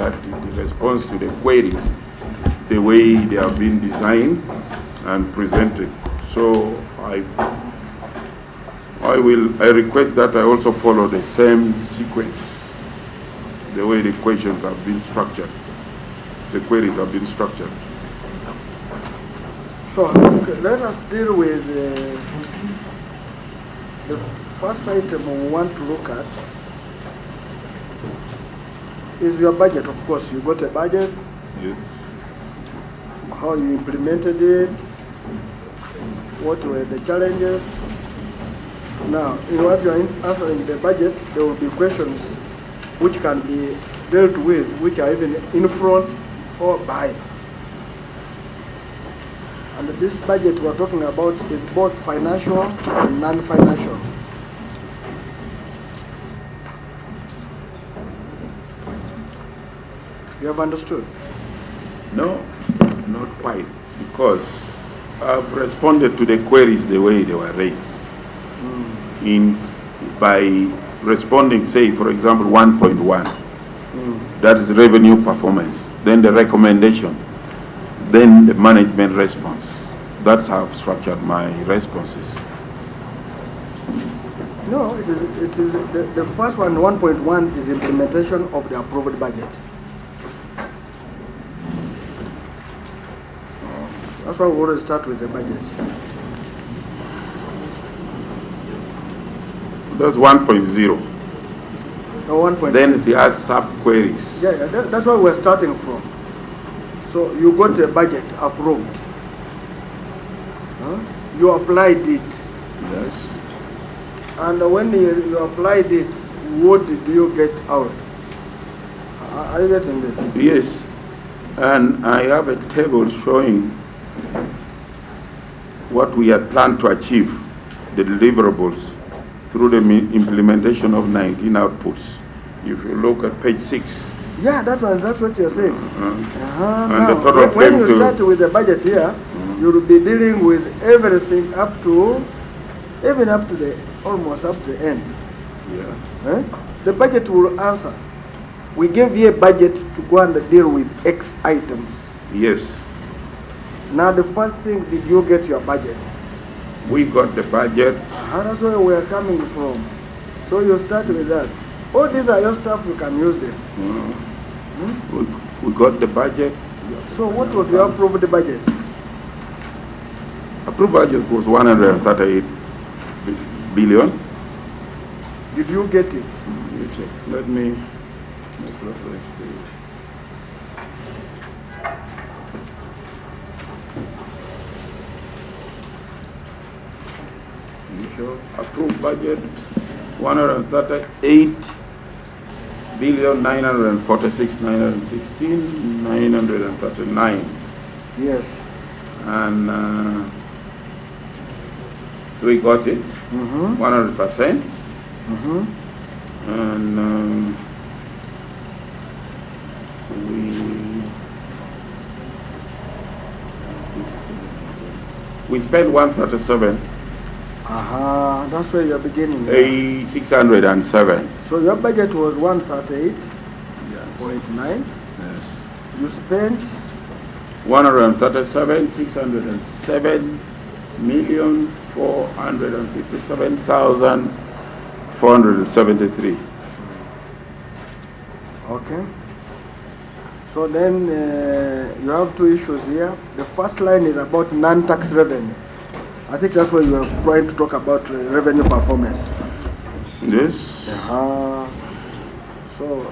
that it responds to the queries the way they have been designed and presented. So I request that I also follow the same sequence, the way the questions have been structured, the queries have been structured. So let us deal with the first item we want to look at is your budget. Of course, you got a budget, Yes. how you implemented it, what were the challenges. Now, in what you are answering the budget, there will be questions which can be dealt with, which are even in front or behind. And this budget we're talking about is both financial and non-financial. You have understood? No, not quite, because I've responded to the queries the way they were raised. By responding, say, for example, 1.1, that is revenue performance, then the recommendation, then the management response. That's how I've structured my responses. No, it is the first one, 1.1, is implementation of the approved budget. That's why we always start with the budget. That's 1.0. No, 1.0. Then it has sub-queries. Yeah, that's where we're starting from. So you got a budget approved. You applied it. Yes. And when you applied it, what did you get out? Are you getting this? Yes. And I have a table showing what we had planned to achieve, the deliverables, through the implementation of 19 outputs. If you look at page 6. Yeah, that's what you're saying. And Now, the total when you start with the budget here, you'll be dealing with everything even up to the almost up to the end. Yeah. The budget will answer. We gave you a budget to go and deal with X items. Yes. Now the first thing, did you get your budget? We got the budget. That's where we're coming from. So you start with that. All these are your stuff, you can use them. We got the budget. So what was your approved budget? Approved budget was 138 billion. Did you get it? You check. Let me make reference to it. Approved budget 138 billion 946 916 939. Yes. And we got it 100%. And we spent 137. That's where you're beginning. 607. So your budget was 138.9. Yes. You spent 137,607,457,473. Okay. So then you have two issues here. The first line is about non-tax revenue. I think that's where you are trying to talk about revenue performance. Yes. So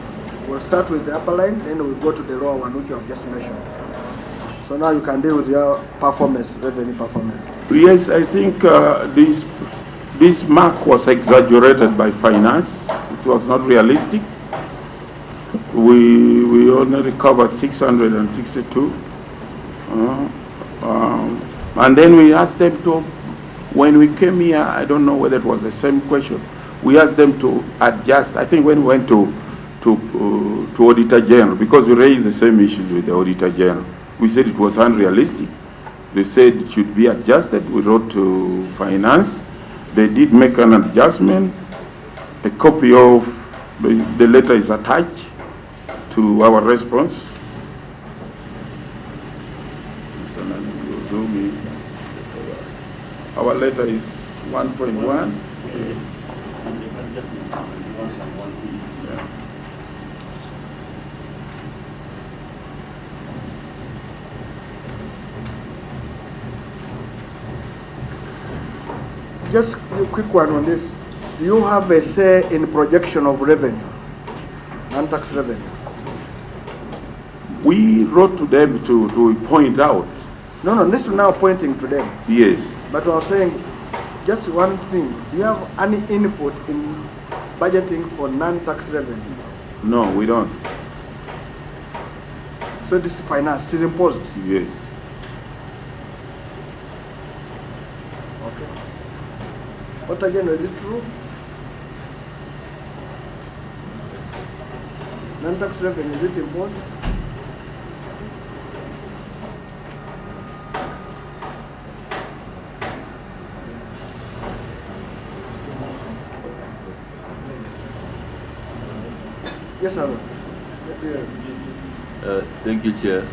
we'll start with the upper line, then we'll go to the lower one, which you have just mentioned. So now you can deal with your performance, revenue performance. Yes, I think this mark was exaggerated by finance. It was not realistic. We only recovered 662. And then we asked them to, when we came here, I don't know whether it was the same question, we asked them to adjust. I think when we went to Auditor General, because we raised the same issues with the Auditor General, we said it was unrealistic. They said it should be adjusted. We wrote to Finance. They did make an adjustment. A copy of the letter is attached to to our response. Our letter is 1.1. Just a quick one on this. Do you have a say in projection of revenue, non-tax revenue? We wrote to them to point out. No, this is now pointing to them. Yes. But I was saying, just one thing. Do you have any input in budgeting for non-tax revenue? No, we don't. So this is finance, it is imposed. Yes. Okay. What again, is it true? Non-tax revenue, is it imposed? Yes, sir. Thank you, Chair.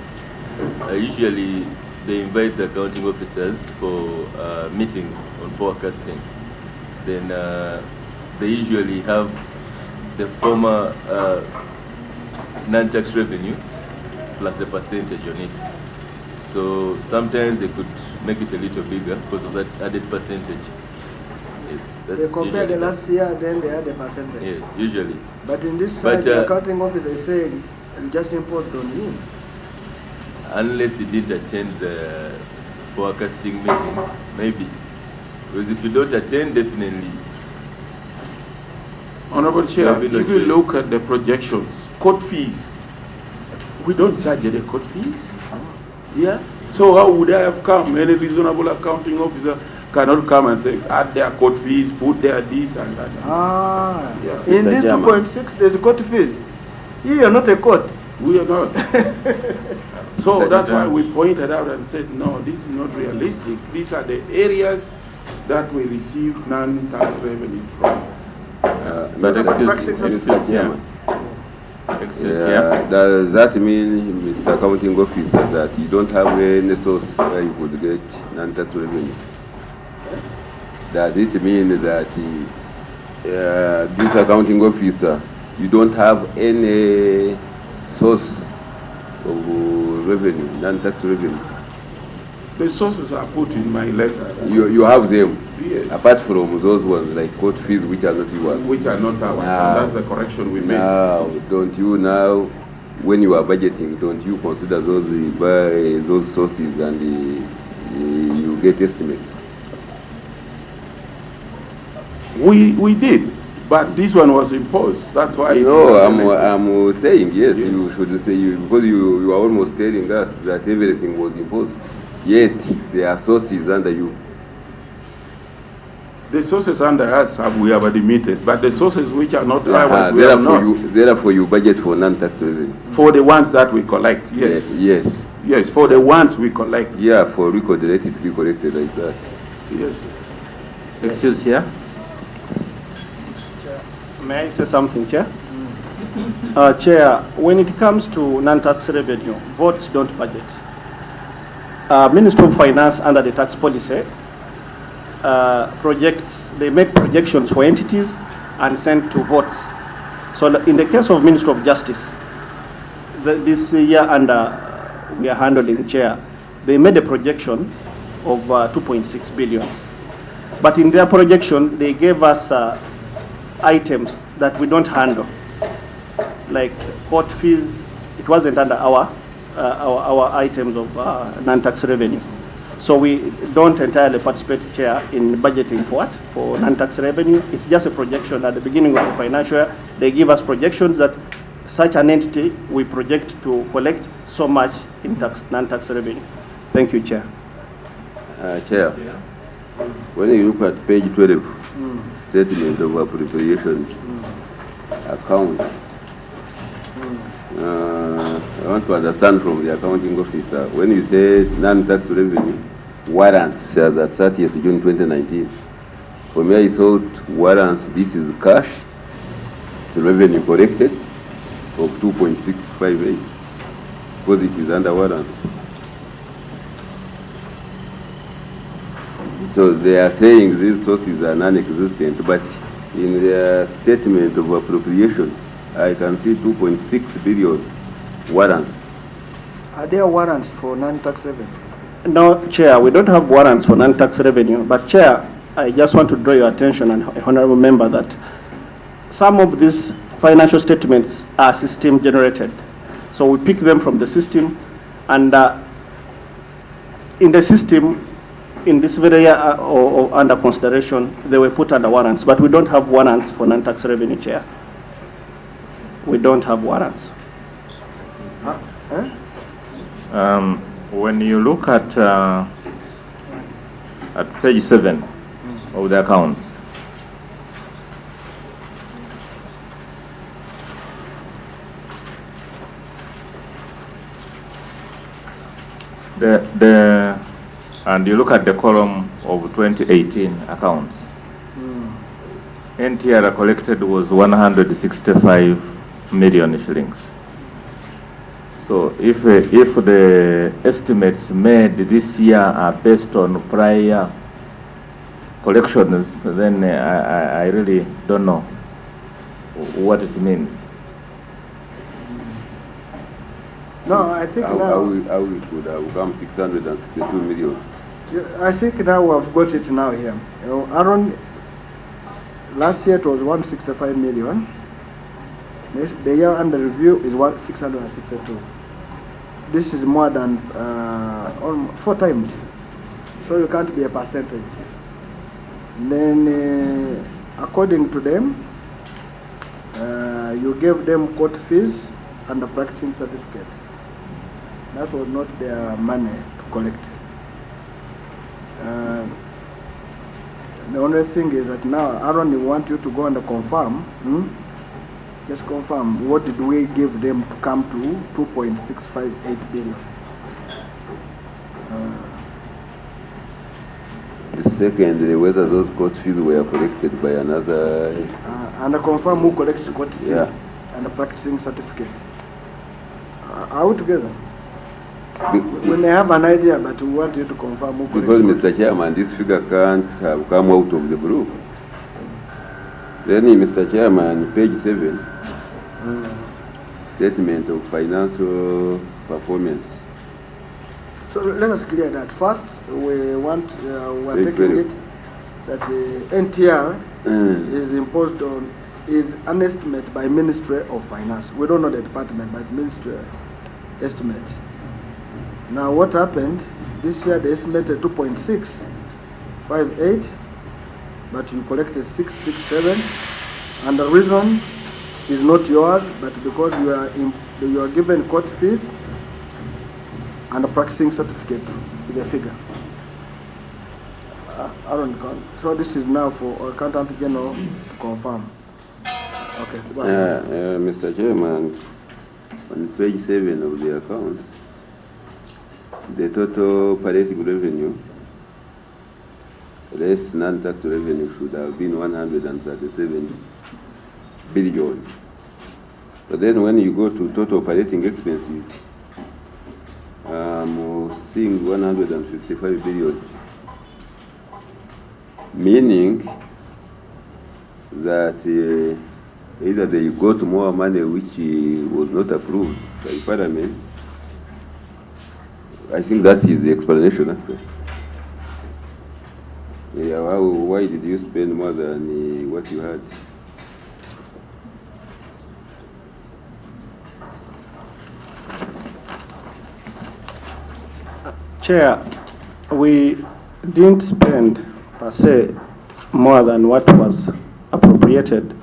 Usually, they invite the accounting officers for meetings on forecasting. Then they usually have the former non-tax revenue plus a percentage on it. So sometimes they could make it a little bigger because of that added percentage. Yes, that's They compare the usually last year, then they add a percentage. Yes, usually. But in this side, But, the accounting officer is saying, you just import on him. Unless you did attend the forecasting meetings, maybe. Because if you don't attend, definitely. Honorable Chair, There will be no if you choice. look at the projections, court fees, we don't charge the court fees. Yeah. So how would I have come? Any reasonable accounting officer cannot come and say, add their court fees, put their this and that. Yeah. In Mr. this Chairman. 2.6, there's a court fees. You are not a court. We are not. So Mr. that's why Chairman. we pointed out and said, no, this is not realistic. These are the areas that we receive non-tax revenue from. But Mr. Chairman, Yeah. does that mean, Mr. Accounting Officer, that you don't have any source where you could get non-tax revenue? Does it mean that this accounting officer, you don't have any source of revenue, non-tax revenue? The sources are put in my letter. You have them, Yes. apart from those ones like court fees, which are not yours. Which are not ours. Now- So that's the correction we made. Now, don't you now, when you are budgeting, don't you consider those sources and you get estimates? We did, but this one was imposed. That's why. it No, was I'm realistic. saying yes. Yes. You should say because you are almost telling us that everything was imposed. Yet there are sources under you. The sources under us we have admitted, but the sources which are not ours, we have not. Therefore, you budget for non-tax revenue. For the ones that we collect, yes. Yes. Yes, for the ones we collect, Yeah, for record, let it be corrected like that. yes. Excuse here. May I say something, Chair? Chair, when it comes to non-tax revenue, votes don't budget. Ministry of Finance under the tax policy they make projections for entities and send to votes. So in the case of Ministry of Justice, this year we are handling, Chair, they made a projection of 2.6 billion. But in their projection, they gave us items that we don't handle, like court fees. It wasn't under our items of non-tax revenue. So we don't entirely participate, Chair, in budgeting for what? For non-tax revenue. It's just a projection at the beginning of the financial year. They give us projections that such an entity we project to collect so much in non-tax revenue. Thank you, Chair. Chair, when you look at page 12, statement of appropriation account, I want to understand from the accounting officer, when you say non-tax revenue, warrants as at 30th June 2019, for me I thought warrants, this is cash, the revenue collected of 2.6 658, because it is under warrant. So they are saying these sources are non-existent, but in their statement of appropriation, I can see 2.6 billion warrants. Are there warrants for non-tax revenue? No, Chair, we don't have warrants for non-tax revenue, but Chair, I just want to draw your attention, and honorable member, that some of these financial statements are system generated. So we pick them from the system, and in the system, in this very year or under consideration, they were put under warrants, but we don't have warrants for non-tax revenue, Chair. We don't have warrants. When you look at page 7 of the account, and you look at the column of 2018 accounts, NTR collected was 165 million shillings. So if the estimates made this year are based on prior collections, then I really don't know what it means. No, I think now. How we could have come 662 million. I think now we have got it now here. You know, Aaron, last year it was 165 million. The year under review is 662. This is more than 4 times. So you can't be a percentage. Then, according to them, you gave them court fees and a practicing certificate. That was not their money to collect. The only thing is that now, Aaron, we want you to go and confirm. Just confirm, what did we give them to come to 2.658 billion? Secondly, whether those court fees were collected by another. And confirm who collects court fees, Yeah. and a practicing certificate. Are we together? We may have an idea, but we want you to confirm who Because, collects. Mr. Chairman, this figure can't have come out of the blue. Then, Mr. Chairman, page 7, statement of financial performance. So let us clear that. First, we want, we're Very taking clear. it that NTR is imposed on, is an estimate by Ministry of Finance. We don't know the department, but Ministry estimate. Now what happened, this year they estimated 2.658, but you collected 667, and the reason is not yours, but because you are given court fees and a practicing certificate with a figure. Aaron, so this is now for Accountant General to confirm. Okay. Mr. Chairman, on page 7 of the accounts, the total palliative revenue, less non-tax revenue, should have been 137 billion. But then when you go to total operating expenses, I'm seeing 155 billion, meaning that either they got more money which was not approved by Parliament. I think that is the explanation, actually. Yeah, why did you spend more than what you had? Chair, we didn't spend per se more than what was appropriated,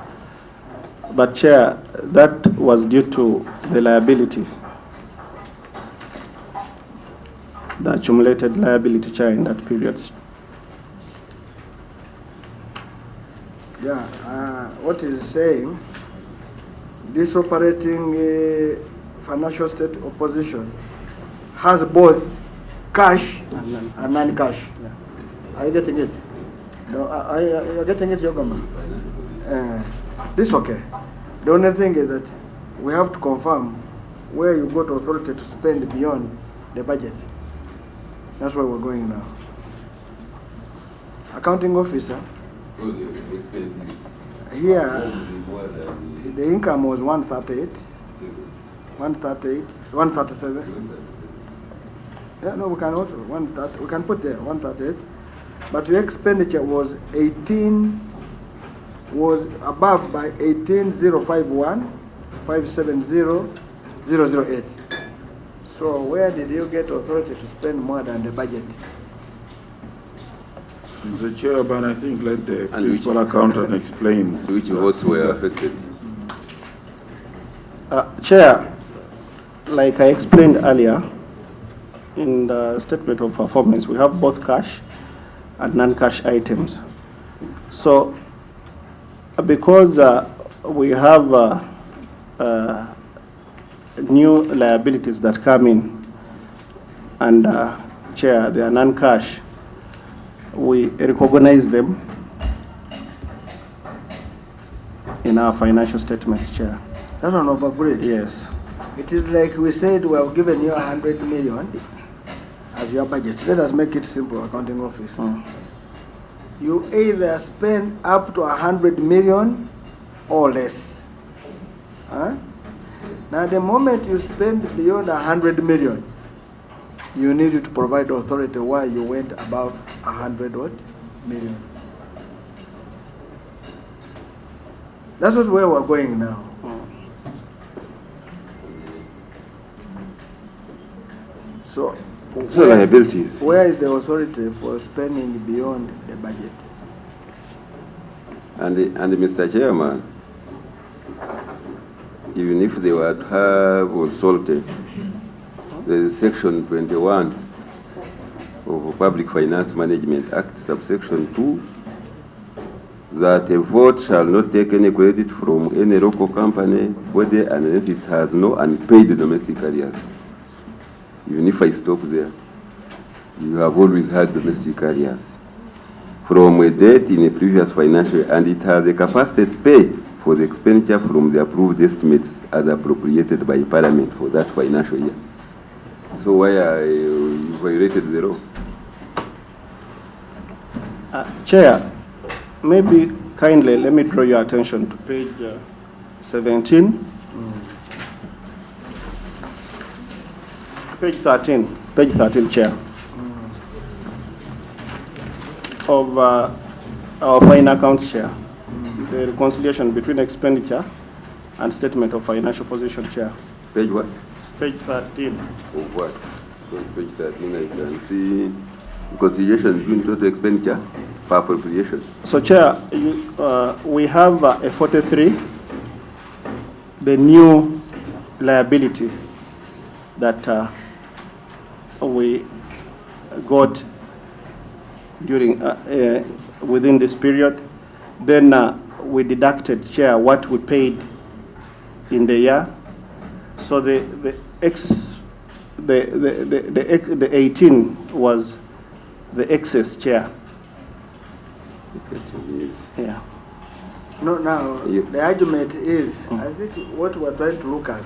but Chair, that was due to the liability, the accumulated liability, Chair, in that period. Yeah, what is saying, this operating financial state opposition has both cash and non-cash. Are you getting it? No, are you getting it, Yogama? This okay. The only thing is that we have to confirm where you got authority to spend beyond the budget. That's where we're going now. Accounting officer, here, the income was 138, 137. Yeah, no, we can also, 130, we can put there, 138. But your expenditure was was above by 18,051, 570,008. So where did you get authority to spend more than the budget? The chairman, I think, let the And principal accountant explain. Which votes were affected? Chair, like I explained earlier, in the statement of performance, we have both cash and non-cash items. So, because we have new liabilities that come in, and Chair, they are non-cash, we recognize them in our financial statements, Chair. That's an overbridge. Yes. It is like we said we have given you 100 million as your budget. Let us make it simple, accounting office. You either spend up to 100 million or less. Huh? Now the moment you spend beyond 100 million, you need to provide authority why you went above 100 million. That's where we're going now. So liabilities. where is the authority for spending beyond the budget? And Mr. Chairman, even if they were to have assaulted, there is Section 21 of the Public Finance Management Act, subsection 2, that a vote shall not take any credit from any local company, body, unless it has no unpaid domestic arrears. Even if I stop there, you have always had domestic arrears from a date in a previous financial year, and it has a capacity to pay for the expenditure from the approved estimates as appropriated by Parliament for that financial year. So why you violated the law? Chair, maybe kindly let me draw your attention to page 17. Page 13, Chair, of our final accounts, Chair. The reconciliation between expenditure and statement of financial position, Chair. Page what? Page 13. Of what? So page 13, I can see reconciliation between total expenditure per appropriation. So, Chair, we have a 43, the new liability that we got during within this period. Then we deducted, Chair, what we paid in the year. So the 18 was the excess, Chair. Yeah. No, now the argument is, I think what we're trying to look at,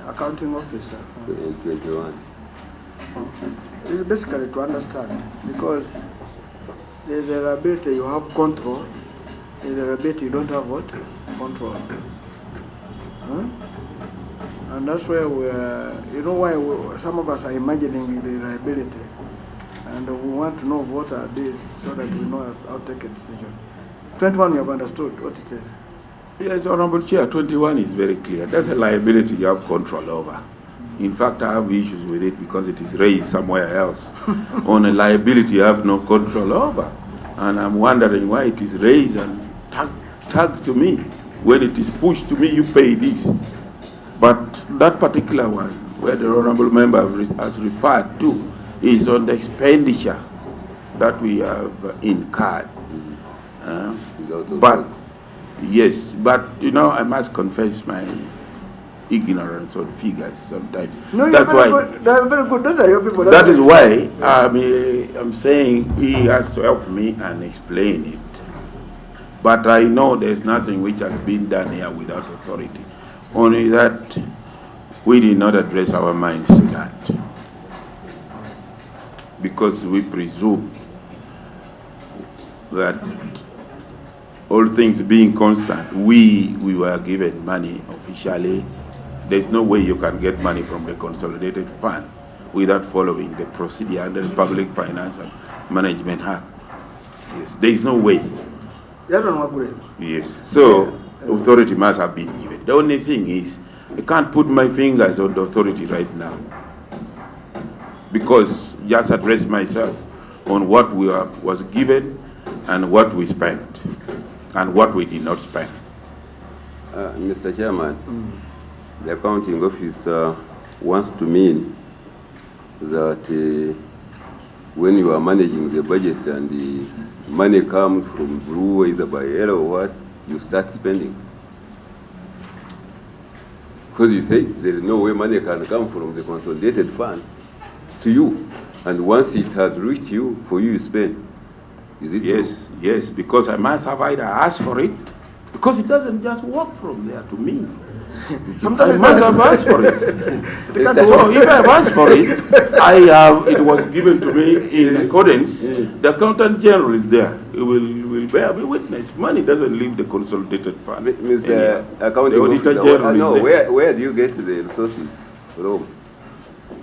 accounting officer, 21. is basically to understand, because there's a liability you have control, there's a liability you don't have what? Control. Huh? And that's where you know why some of us are imagining the liability, and we want to know what are these so that we know how to take a decision. 21, you have understood what it is. Yes, Honorable Chair, 21 is very clear. That's a liability you have control over. In fact, I have issues with it because it is raised somewhere else. On a liability you have no control over. And I'm wondering why it is raised and tagged to me. When it is pushed to me, you pay this. But that particular one, where the Honorable Member has referred to, is on the expenditure that we have incurred. But, yes, but you know, I must confess my ignorance on figures sometimes. No, that's why. They're very good. Those are your people. That is why I'm saying he has to help me and explain it. But I know there's nothing which has been done here without authority. only that we did not address our minds to that. Because we presume that all things being constant, we were given money officially. There's no way you can get money from the Consolidated Fund without following the procedure under the Public Finance and Management Act. Yes, there is no way. Yes, so authority must have been given. The only thing is, I can't put my fingers on the authority right now because just address myself on what was given and what we spent and what we did not spend. Mr. Chairman, the accounting officer wants to mean that when you are managing the budget and the money comes from blue, either by error or what, you start spending. Because you say there is no way money can come from the consolidated fund to you. And once it has reached you, for you to spend. Is it Yes, true? yes, because I must have either asked for it, because it doesn't just walk from there to me. Sometimes I must have asked for it. So if I have asked for it, it was given to me in accordance. The Accountant General is there. He will bear me witness. Money doesn't leave the Consolidated Fund. Mr. Accounting The Auditor officer, General is there. where do you get the resources from?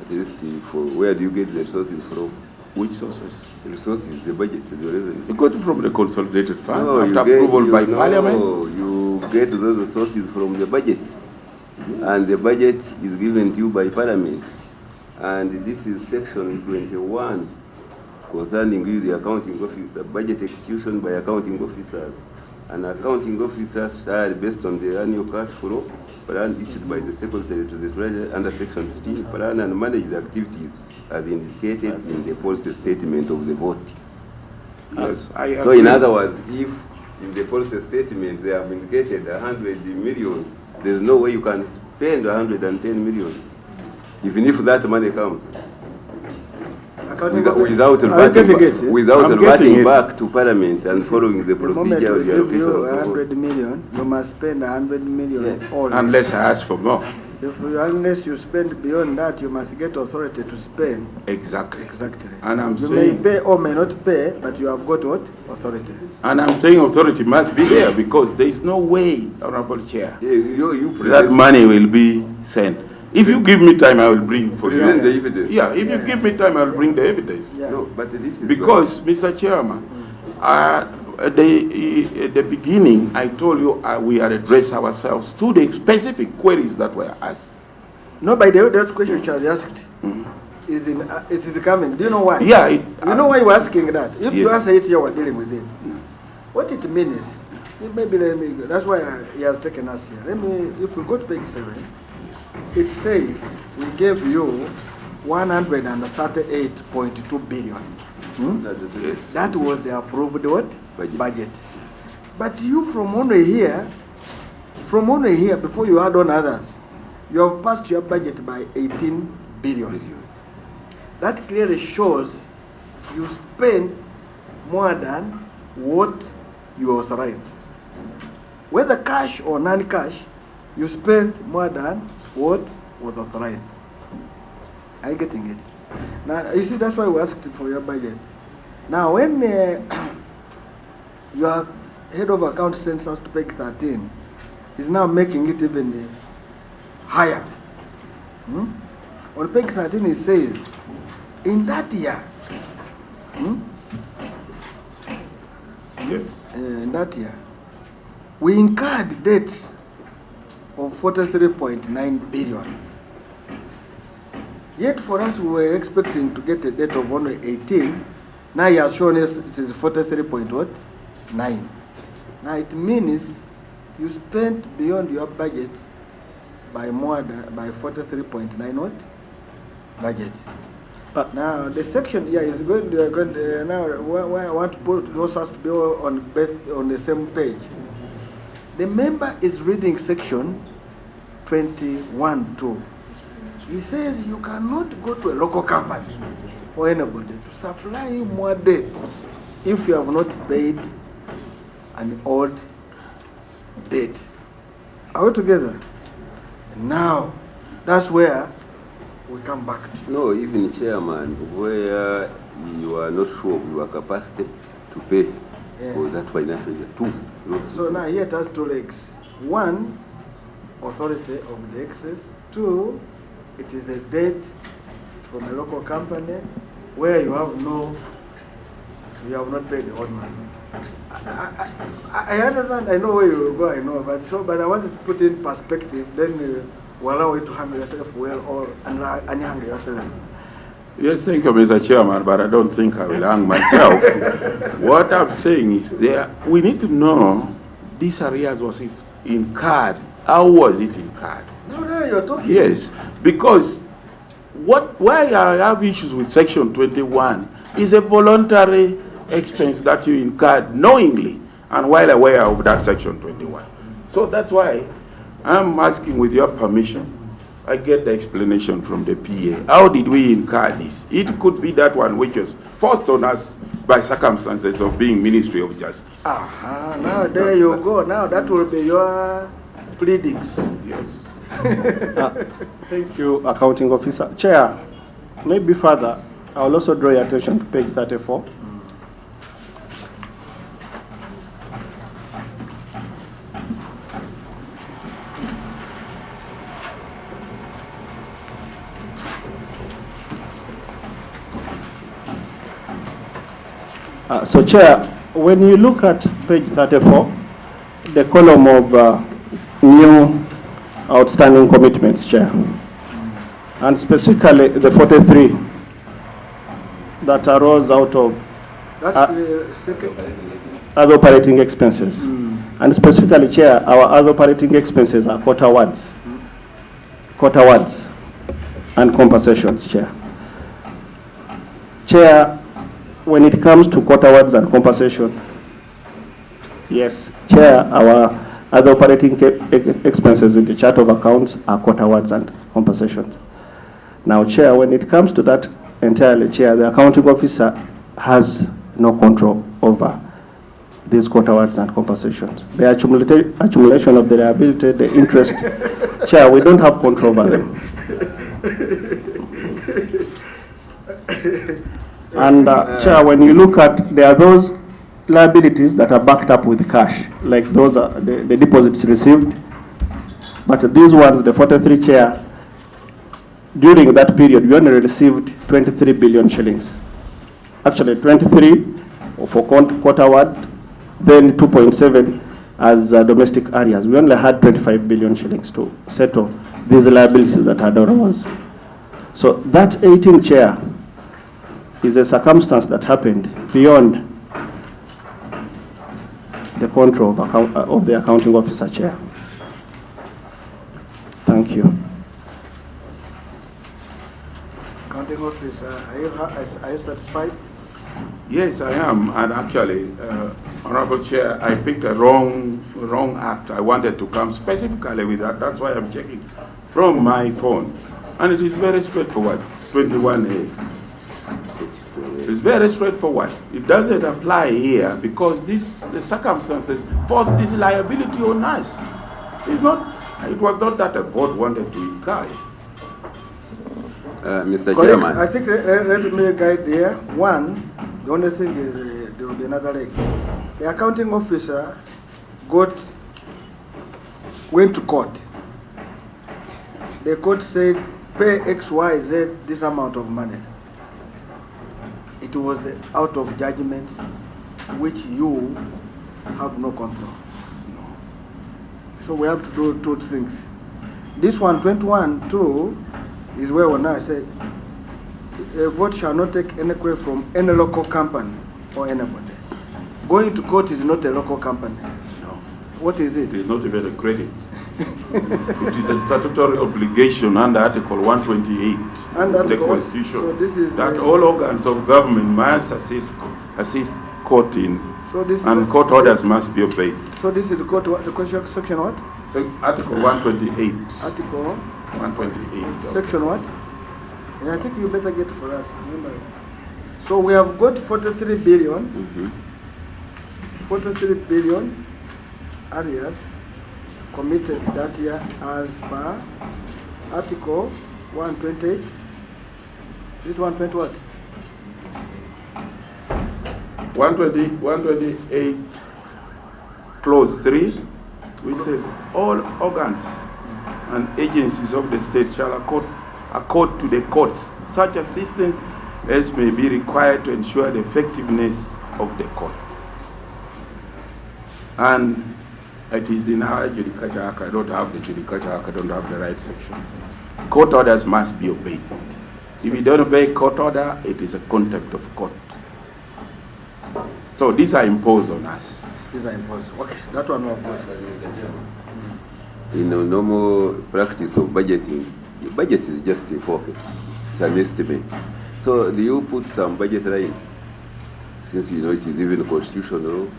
At least where do you get the resources from? Which sources? The resources, the budget, the revenue. You got it from the Consolidated Fund No, after you get- approval by no, Parliament. you get those resources from the budget. And the budget is given to you by Parliament. And this is section 21 concerning you, the accounting officer, budget execution by accounting officers. And accounting officers shall, based on the annual cash flow plan issued by the Secretary to the Treasury under section 15, plan and manage the activities as indicated in the policy statement of the vote. Yes, I So agree. in other words, if in the policy statement they have indicated 100 million, there's no way you can spend 110 million, even if that money comes. Without I'm getting it. I'm getting reverting it. back to Parliament and following the The moment procedure we of the give you allocation of the 100 vote. million, you must spend 100 million Yes. always. Unless I ask for more. Unless you spend beyond that, you must get authority to spend. Exactly. Exactly. And I'm You saying, may pay or may not pay, but you have got what? Authority. and I'm saying authority must be there because there is no way, Honorable Chair, Yeah, you that money will be sent. If you give me time, I will bring for you. present the evidence. Yeah, if you give me time, I will bring the evidence. Yeah. No, but this is Because, Mr. Chairman, at the beginning, I told you we had addressed ourselves to the specific queries that were asked. No, by the way, that question Charlie asked is in. It is coming. Do you know why? Yeah, You know why you're asking that? If you Yes. answer it here, we're dealing with it. What it means is, maybe let me. That's why he has taken us here. Let me. If we go to page 7, it says we gave you 138.2 billion. Yes. That was the approved what? Budget. But you from only here, before you add on others, you have passed your budget by 18 billion. That clearly shows you spent more than what you authorized. Whether cash or non-cash, you spent more than what was authorized. Are you getting it? Now, you see, that's why we asked for your budget. Now, when your head of account sends us to page 13, is now making it even higher. On page 13, it says, in that year, Yes. in that year, we incurred debts of 43.9 billion. Yet for us, we were expecting to get a debt of only 18. Now he has shown us it is 43.9. Now it means you spent beyond your budget by more than by 43.9 what? Budget. Now the section here is going to now why I want to put those has to be on the same page. The member is reading section 21.2. He says you cannot go to a local company or anybody to supply you more debt if you have not paid an old debt. Are we together? And now, that's where we come back to. No, even chairman, where you are not sure of your capacity to pay for that financial year. Two. So now here it has two legs. One, authority of the excess. Two, it is a debt from a local company where you have not paid the old money. I understand, I know where you will go, I know, but I want to put in perspective, then we'll allow you to handle yourself well or unhandle yourself. Yes, thank you, Mr. Chairman, but I don't think I will hang myself. What I'm saying is we need to know this arrears was incurred. How was it incurred? No, you're talking. Yes, because why I have issues with Section 21 is a voluntary expense that you incurred knowingly and while aware of that Section 21. So that's why I'm asking, with your permission, I get the explanation from the PA. How did we incur this? It could be that one which was forced on us by circumstances of being Ministry of Justice. Now there you go. Now that will be your pleadings. Yes. Thank you, Accounting Officer. Chair, maybe further, I will also draw your attention to page 34. So, Chair, when you look at page 34, the column of new outstanding commitments, Chair, and specifically the 43 that arose out of That's the second. other operating expenses. And specifically, Chair, our other operating expenses are quota awards and compensations, Chair. Chair, when it comes to quota awards and compensation, yes, Chair, our other operating expenses in the chart of accounts are quota awards and compensations. Now, Chair, when it comes to that entirely, Chair, the accounting officer has no control over these quota awards and compensations. The accumulation of the liability, the interest, Chair, we don't have control over them. And Chair, when you look at, there are those liabilities that are backed up with cash, like those are the deposits received. But these ones, the 43, Chair, during that period, we only received 23 billion shillings. Actually, 23 for quota award, then 2.7 as domestic areas. We only had 25 billion shillings to settle these liabilities that had arose. So that 18, Chair, is a circumstance that happened beyond the control of the accounting officer, Chair. Thank you. Accounting officer, are you satisfied? Yes, I am. And actually, Honorable Chair, I picked a wrong act. I wanted to come specifically with that. That's why I'm checking from my phone. And it is very straightforward, 21A. It's very straightforward. It doesn't apply here because the circumstances force this liability on us. It was not that a vote wanted to incur. Mr. Colleagues, Chairman. I think let me guide here. One, the only thing is there will be another leg. The accounting officer went to court. The court said, pay X, Y, Z this amount of money. It was out of judgments which you have no control. So we have to do two things. This one, 21(2), is where when I say, a vote shall not take any credit from any local company or anybody. Going to court is not a local company. No. What is it? It is not even a credit. It is a statutory obligation under Article 128 of the Constitution, so this is that all organs of government must assist court in, and court orders must be obeyed. So this is the court, the question, section what? So Article 128. Article 128. Section what? Yeah, I think you better get for us. Remember. So we have got 43 billion. 43 billion arrears. committed that year as per Article 128. Is it 120 what? 128 clause 3, which says all organs and agencies of the state shall accord to the courts such assistance as may be required to ensure the effectiveness of the court. And it is in our Judicature Act. I don't have the Judicature Act, I don't have the right section. Court orders must be obeyed. If you don't obey court order, it is a contempt of court. So these are imposed on us. These are imposed. Okay, that one of course. In a normal practice of budgeting, the budget is just a forecast, it's an estimate. So do you put some budget line? Since you know it is even constitutional,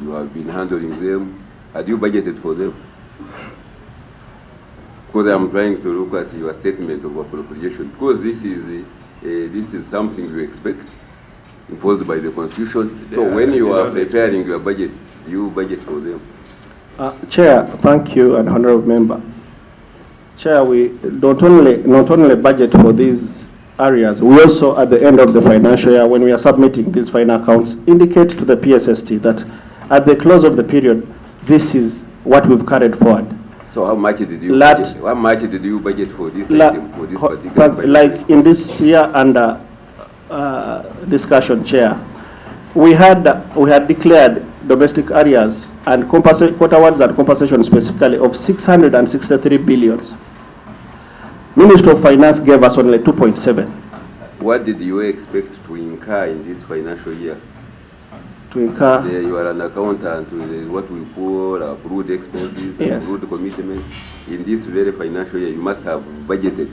you have been handling them. Had you budgeted for them? Because I'm trying to look at your statement of appropriation. Because this is something you expect, imposed by the Constitution. So when you are preparing your budget, you budget for them. Chair, thank you, and honorable member. Chair, we not only budget for these areas, we also, at the end of the financial year, when we are submitting these final accounts, indicate to the PSST that at the close of the period, this is what we've carried forward. So how much did you budget? How much did you budget for this item, for this particular like in this year under discussion, Chair, we had declared domestic areas and quota awards and compensation specifically of 663 billion. Ministry of Finance gave us only 2.7. What did you expect to incur in this financial year? To incur? You are an accountant, what we call accrued expenses, yes, accrued commitments. In this very financial year, you must have budgeted.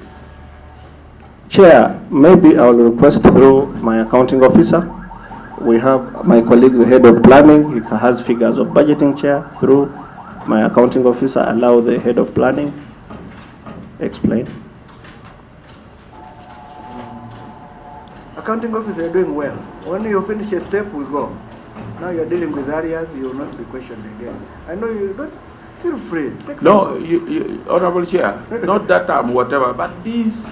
Chair, maybe I will request through my accounting officer. We have my colleague, the head of planning, he has figures of budgeting, Chair, through my accounting officer. Allow the head of planning explain. Accounting officer, you're doing well. When you finish a step, we go. Now you're dealing with areas, you will not be questioned again. I know you don't feel free. Take No, Honorable Chair, not that I'm whatever, but these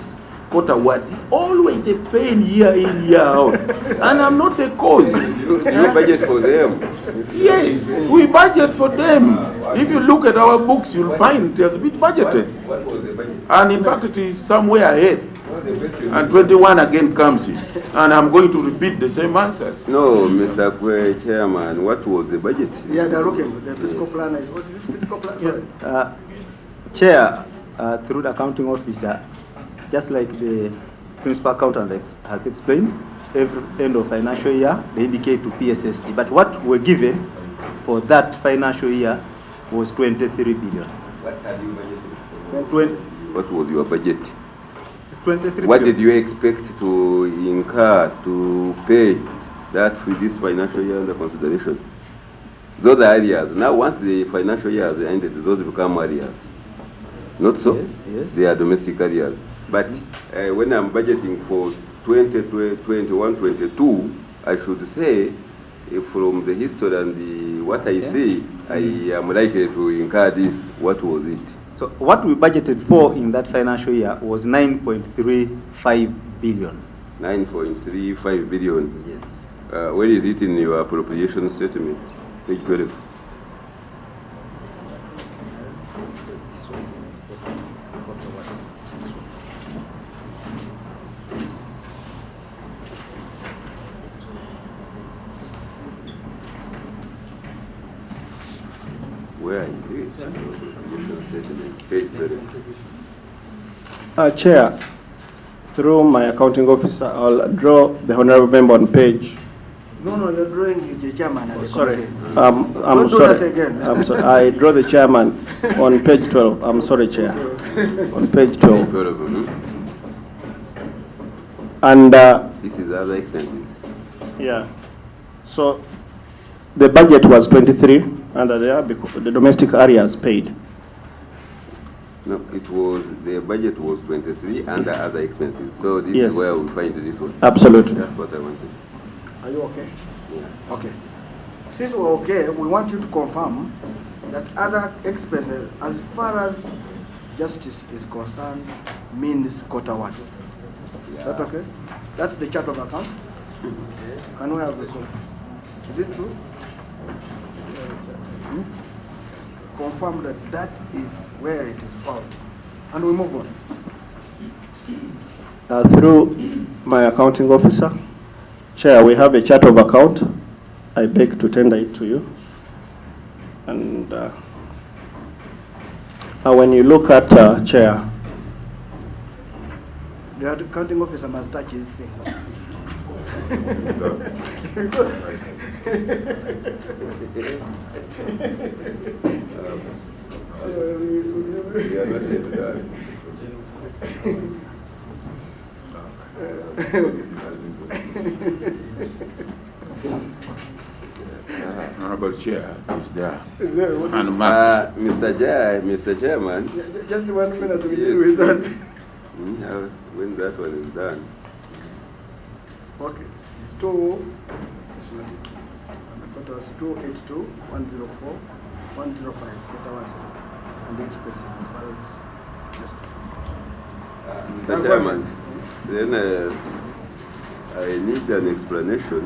quota awards is always a pain year in, year out. And I'm not the cause. You budget for them. Yes, we budget for them. If you look at our books, you'll find it has been budgeted. What was the budget? And in fact, it is somewhere ahead. And 21 again comes in. And I'm going to repeat the same answers. No, Mr. Chairman, what was the budget? Yeah, they're looking at the fiscal plan. What is this fiscal plan? Yes. Chair, through the accounting officer, just like the principal accountant has explained, every end of financial year, they indicate to PSST. But what we're given for that financial year was 23 billion. What had you budgeted? What was your budget? It's 23 What billion. did you expect to incur, to pay that for this financial year under consideration? Those are areas. Now, once the financial year has ended, those become areas. Not so? Yes, yes. They are domestic areas. But when I'm budgeting for 2021-22, I should say, from the history and what I see, I am likely to incur this. What was it? So what we budgeted for in that financial year was 9.35 billion. 9.35 billion. Yes. Where is it in your appropriation statement? Page 12. Where is it? Appropriation statement, page 12. Chair, through my accounting officer, I'll draw the honorable member on page. No, you're drawing the chairman. And the Sorry, committee. I'm Don't do sorry. that again. I'm sorry. I draw the chairman on page 12. I'm sorry, Chair. On page 12. 12, mhm. And This is other expenses. yeah, so the budget was 23 under there because the domestic areas paid. No, it was, the budget was 23 under other expenses. So this Yes. is where we find this one. Absolutely. That's what I wanted. Are you okay? Yeah. Okay. Since we're okay, we want you to confirm that other expenses, as far as justice is concerned, means quota what? Is that okay? That's the chart of account. Can we have the copy? Is it true? Confirm that that is where it is found. And we move on. Through my accounting officer, Chair, we have a chart of account. I beg to tender it to you. And when you look at Chair, The accounting officer must touch his thing. We are not yet done. Honorable Chair is there. What And Mark. Mr. Chairman, Just 1 minute, we Yes. deal with that. when that one is done, Okay. It's 2, it's not it. And the quota was 282, 104, 105, quota was, and the expenses as far as justice. Mr. Chairman, then I need an explanation.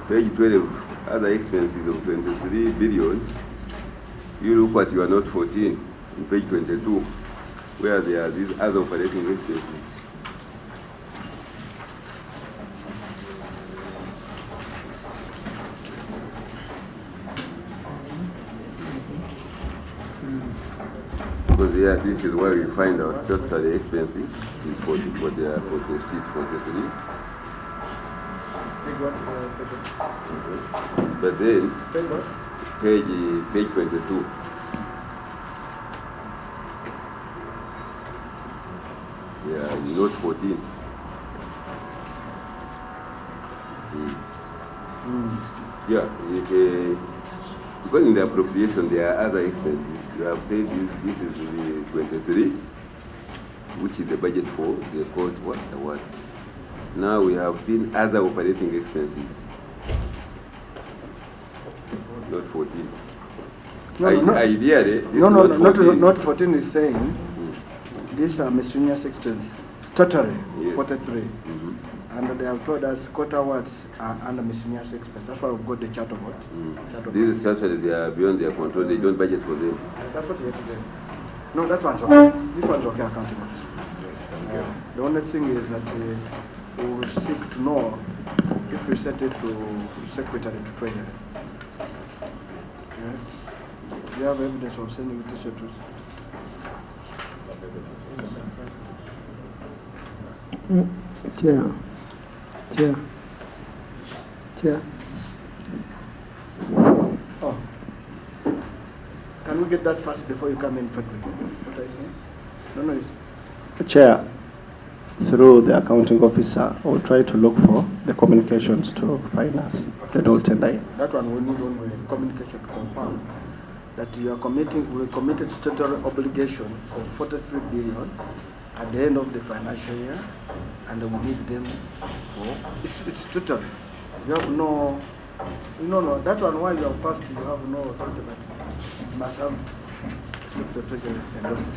Page 12, other expenses of 23 billion. You look at your note 14 in page 22, where there are these other operating expenses. Because this is where we find our statutory expenses, is for the sheet 43. Big one, But then, big one. page 22. Yeah, note 14. Yeah, because in the appropriation there are other expenses. You have said this is the 23, which is the budget for the court what. Now we have seen other operating expenses. Not 14. Ideally, this Not 14 is saying these are miscellaneous expenses, statutory, Yes. 43. And they have told us quota words are under miscellaneous expense. That's why we've got the chart of what? Chart of This is certainly they are beyond their control. They don't budget for them. That's what you have to do. No, that one's okay. This one's okay, accounting officer. The only thing is that we will seek to know if we set it to secretary to treasury. Okay. Do you have evidence of sending it to secretary? Chair. Oh. Can we get that first before you come in, Frederick? What I say? No, it's Chair, through the accounting officer, I will try to look for the communications to finance. They don't tender in. that one we need only communication to confirm that you are we committed statutory obligation of 43 billion at the end of the financial year, and we need them for, it's statutory. You have no, that one why you have passed, you have no authority, but you must have secretary endorse.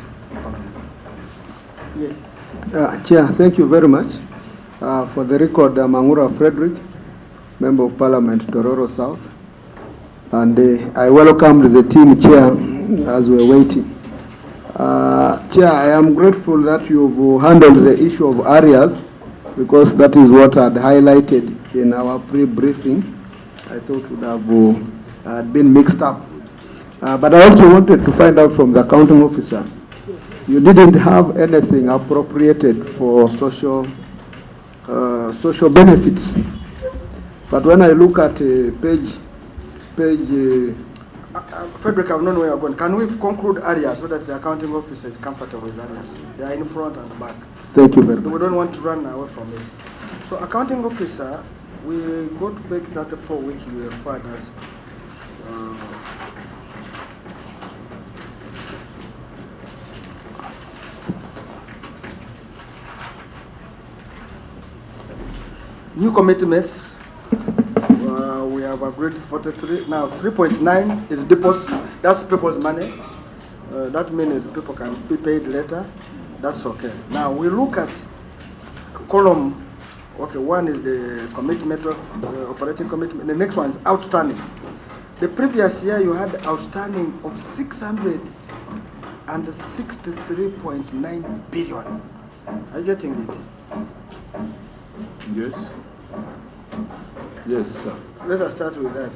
Yes. Chair, thank you very much. For the record, Mangura Frederick, Member of Parliament, Tororo South. And I welcomed the team, Chair, as we're waiting. Chair, I am grateful that you've handled the issue of areas, because that is what I had highlighted in our pre-briefing. I thought would have been mixed up. But I also wanted to find out from the accounting officer, you didn't have anything appropriated for social benefits. But when I look at page Frederick, I've known where you're going. Can we conclude areas so that the accounting officer is comfortable with areas? They are in front and back. Thank you very much. We don't want to run away from it. So, accounting officer, we go to page 34, which you referred as. New commitments. We have agreed 43. Now 3.9 is deposit. that's people's money. That means people can be paid later. That's okay. Now we look at column. Okay, one is the commitment, operating commitment. The next one is outstanding. The previous year you had outstanding of 663.9 billion. Are you getting it? Yes. Yes, sir. Let us start with that.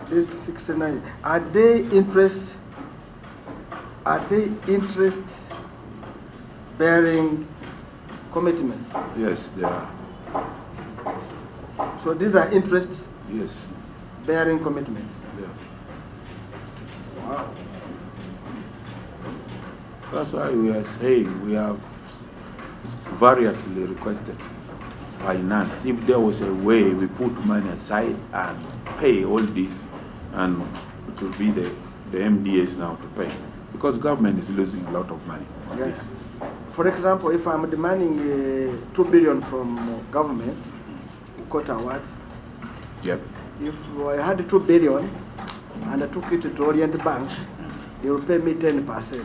This 69. Are they interest bearing commitments? Yes, they are. So these are interest Yes. bearing commitments. Yeah. Wow. That's why we are saying we have variously requested finance. If there was a way we put money aside and pay all this, and it will be the MDAs now to pay. Because government is losing a lot of money on Yes. this. For example, if I'm demanding 2 billion from government, quota award, Yep. if I had 2 billion and I took it to Orient Bank, they will pay me 10%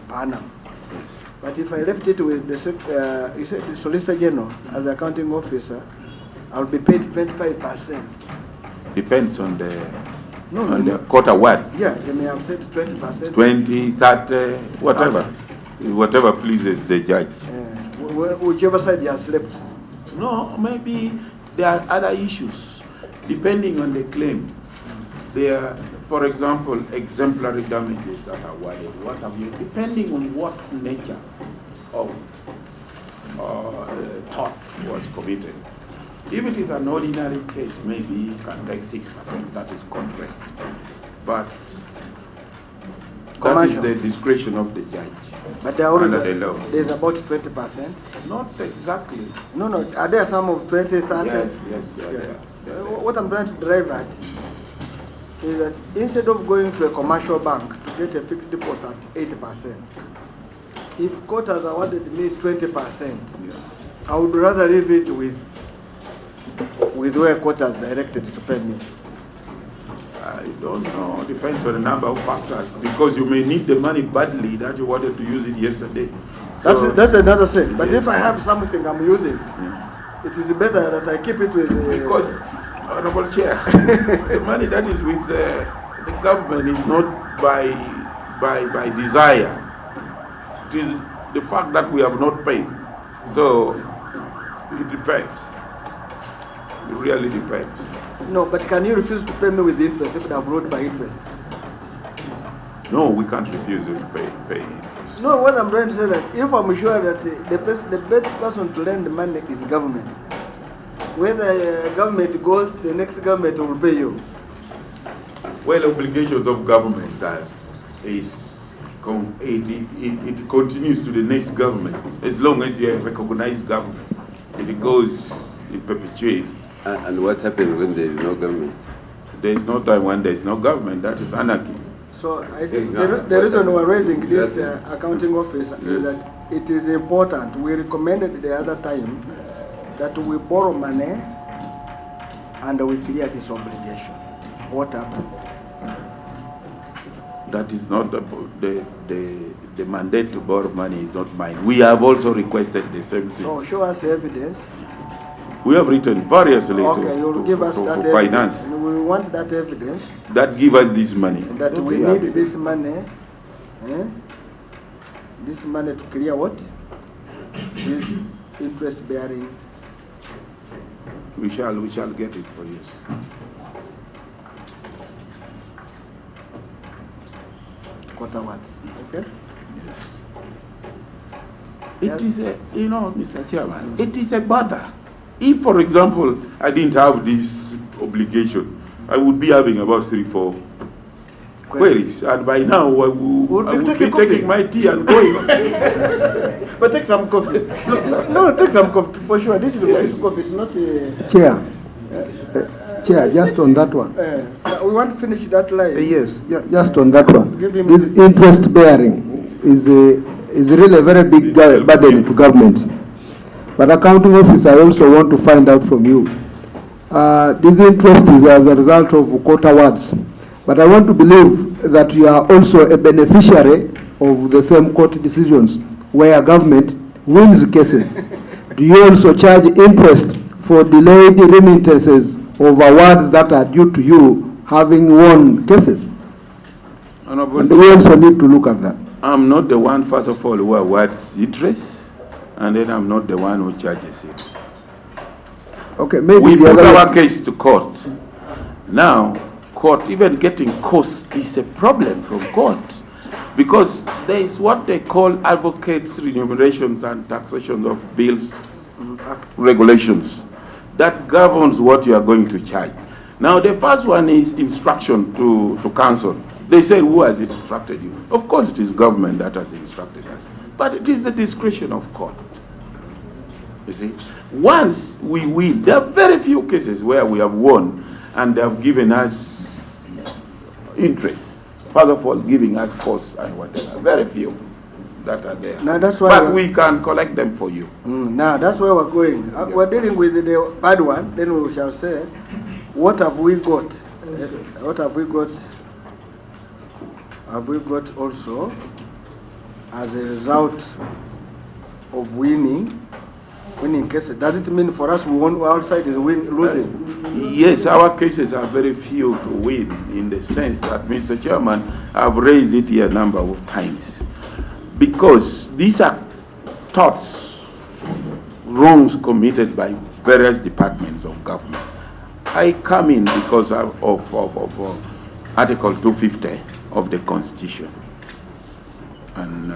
per annum. Yes. But if I left it with the you said the Solicitor General as accounting officer, I'll be paid 25%. Depends on the No, the quarter what? Yeah, they may have said 20%. 20, 30, whatever. Whatever pleases the judge. Whichever side you have slept. No, maybe there are other issues depending on the claim. There are, for example, exemplary damages that are awarded. What have you? Depending on what nature of tort was committed. If it is an ordinary case, maybe you can take 6%. That is contract, but that is Commercial. the discretion of the judge. But there are Under already, the law. there's about 20%. Not exactly. No, are there some of 20, 30? Yes, they are Yeah. there. What I'm trying to drive at is that instead of going to a commercial bank to get a fixed deposit at 80%, if court has awarded me 20%, Yeah. I would rather leave it with where court has directed to pay me. I don't know. Depends on the number of factors. Because you may need the money badly that you wanted to use it yesterday. So, That's another thing. But Yes. if I have something I'm using, it is better that I keep it with. because, Honorable Chair, the money that is with the government is not by desire. It is the fact that we have not paid. So it depends. It really depends. No, but can you refuse to pay me with interest if I have wrote by interest? No, we can't refuse you to pay interest. No, what I'm trying to say is that if I'm sure that the best person to lend the money is government, when the government goes, the next government will pay you. Well, obligations of government it continues to the next government. As long as you have recognized government, it goes in perpetuity. And what happens when there is no government? There is no time when there is no government. That is anarchy. So I think the reason we're raising this accounting office is that it is important. We recommended the other time that we borrow money and we clear this obligation. What happened? That is not the mandate to borrow money is not mine. We have also requested the same thing. So show us evidence. We have written variously Okay, you'll give us that to finance evidence. And we want that evidence that give us this money. that we Okay, need this money. This money to clear what? This interest bearing. We shall get it for you. Quarter what? Okay? Yes. It is a, Mr. Chairman, it is a bother. If, for example, I didn't have this obligation, I would be having about 3-4 queries, and by now I would be taking my tea and going. But take some coffee. No, take some coffee for sure. This is this coffee. It's not a. Chair, just on that one. We want to finish that line. Yes, just on that one. Give him This interest bearing is really a very big burden to government. But accounting office, I also want to find out from you. This interest is as a result of court awards. But I want to believe that you are also a beneficiary of the same court decisions where government wins cases? Do you also charge interest for delayed remittances of awards that are due to you having won cases? Honorable And we also need to look at that. I'm not the one, first of all, who awards interest, and then I'm not the one who charges it. Okay, maybe We the put other our case to court. Now, court, even getting costs is a problem from court, because there is what they call advocates' remunerations and taxation of bills regulations that governs what you are going to charge. Now, the first one is instruction to council. They say, who has instructed you? Of course, it is government that has instructed us, but it is the discretion of court. You see, once we win, there are very few cases where we have won and they have given us interest. First of all, giving us costs and whatever. Very few that are there. Now that's why but we can collect them for you. Now that's where we're going. We're dealing with the bad one. Then we shall say, what have we got? What have we got? Have we got also as a result of winning cases? Does it mean for us we won, our side is losing? Yes, our cases are very few to win in the sense that, Mr. Chairman, I've raised it here a number of times. Because these are thoughts, wrongs committed by various departments of government. I come in because of Article 250 of the Constitution. And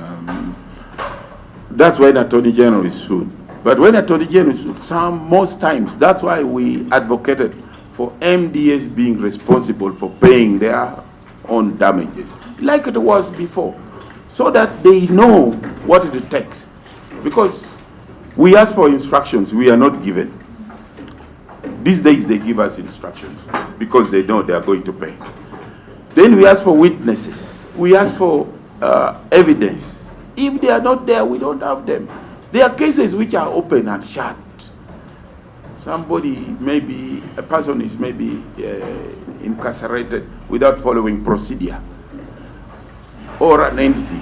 that's when Attorney General is sued. But when Attorney General is sued, most times, that's why we advocated for MDS being responsible for paying their own damages, like it was before, so that they know what it takes. Because we ask for instructions, we are not given. These days they give us instructions because they know they are going to pay. Then we ask for witnesses. We ask for evidence. If they are not there, we don't have them. There are cases which are open and shut. Somebody, maybe a person is maybe incarcerated without following procedure, or an entity,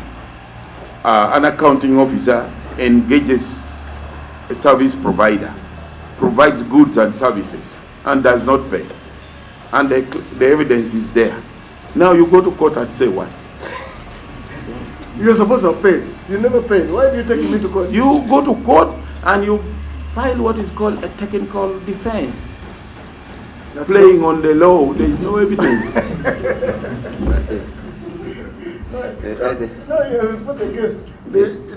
an accounting officer engages a service provider, provides goods and services, and does not pay, and the evidence is there. Now you go to court and say what? You're supposed to pay. You never paid. Why do you take me to court? You go to court and you file what is called a technical defense. Playing on the law, there is no evidence. No, you put the case.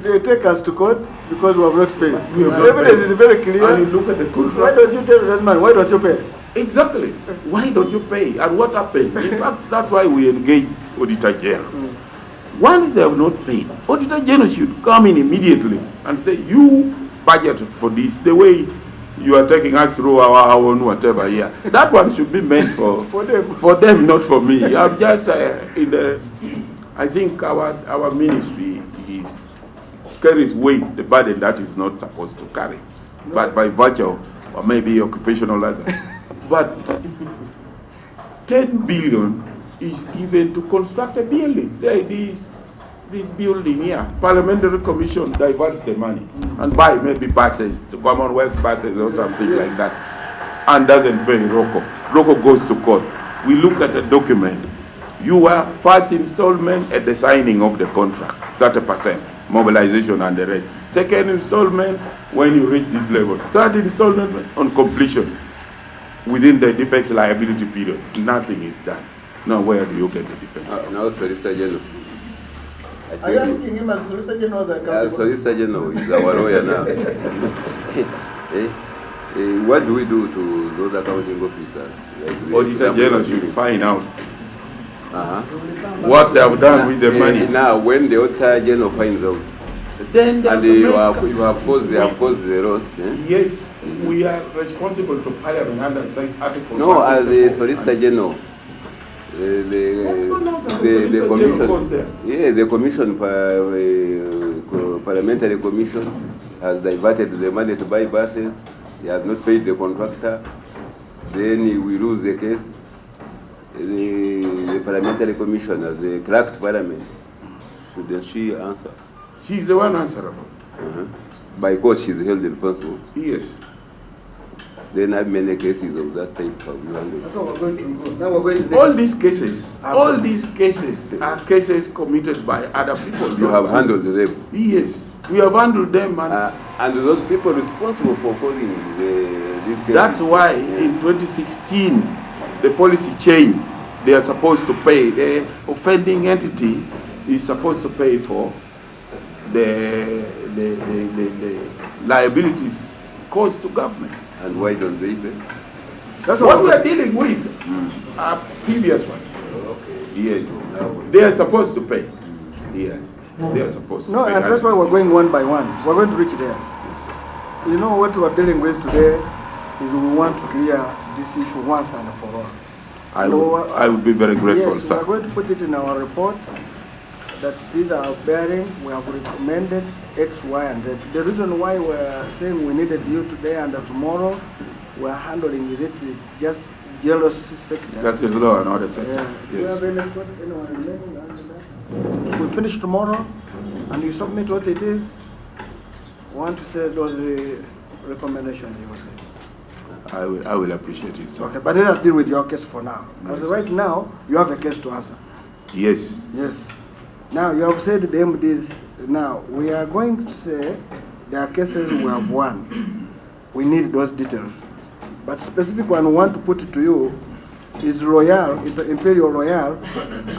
They take us to court because we have not paid. The evidence is very clear. And you look at the contract. Why don't you tell that man, why don't you pay? Exactly. Why don't you pay? And what happened? In fact, that's why we engage Auditor General. Once they have not paid, Auditor General should come in immediately and say, you budgeted for this, the way you are taking us through our own whatever here. That one should be meant for them, not for me. I'm just I think our ministry carries weight, the burden that is not supposed to carry. But by virtue, or maybe occupational license. But 10 billion is given to construct a building. Say this building here, Parliamentary Commission diverts the money and buy maybe buses, Commonwealth buses or something like that, and doesn't pay ROCO. ROCO goes to court. We look at the document. You are first installment at the signing of the contract, 30%, mobilization and the rest. Second installment when you reach this level. Third installment on completion. Within the defense liability period, nothing is done. Now, where do you get the defense? Now, Solicitor General. Are you asking him as Solicitor General? Solicitor General is our lawyer now. What do we do to those accounting officers? Like Auditor General should find out what they have done with the money. Now, when the Auditor General finds out, then and you have caused the loss. Yes, we are responsible to Parliament under Article. No, as the Solicitor General. The commission, yeah, the commission, parliamentary commission has diverted the money to buy buses. He has not paid the contractor. Then we lose the case. the parliamentary commissioner, the cracked parliament, shouldn't she answer? She's the one answerable. By course, she's held responsible. Yes. Then I have many cases of that type of That's what we're going to go. Now we're going to All these cases are cases committed by other people. You have handled them. Yes. We have handled them, And those people responsible for causing these cases. that's why in 2016 the policy changed. They are supposed to pay. The offending entity is supposed to pay for the liabilities caused to government. And why don't they pay? That's What we are dealing with are previous ones. Yes. They are supposed to pay. Yes. They are supposed to No, pay. and that's why we're going one by one. We're going to reach there. You know what we're dealing with today is we want to clear this issue once and for all. I would be very grateful, Yes, sir. we're going to put it in our report that these are bearing. We have recommended X, Y, and Z. The reason why we're saying we needed you today and tomorrow, we're handling it just jealous sector. That's the law and order sector. Yeah. Do you have Yes. anyone remaining under that? If we finish tomorrow and you submit what it is, we want to say those recommendations you will say. I will appreciate it, sir. Okay, but let us deal with your case for now. As right now, you have a case to answer. Yes. Yes. Now, you have said the MDs. Now, we are going to say there are cases we have won. We need those details. But specific one we want to put it to you is Royal, Imperial Royal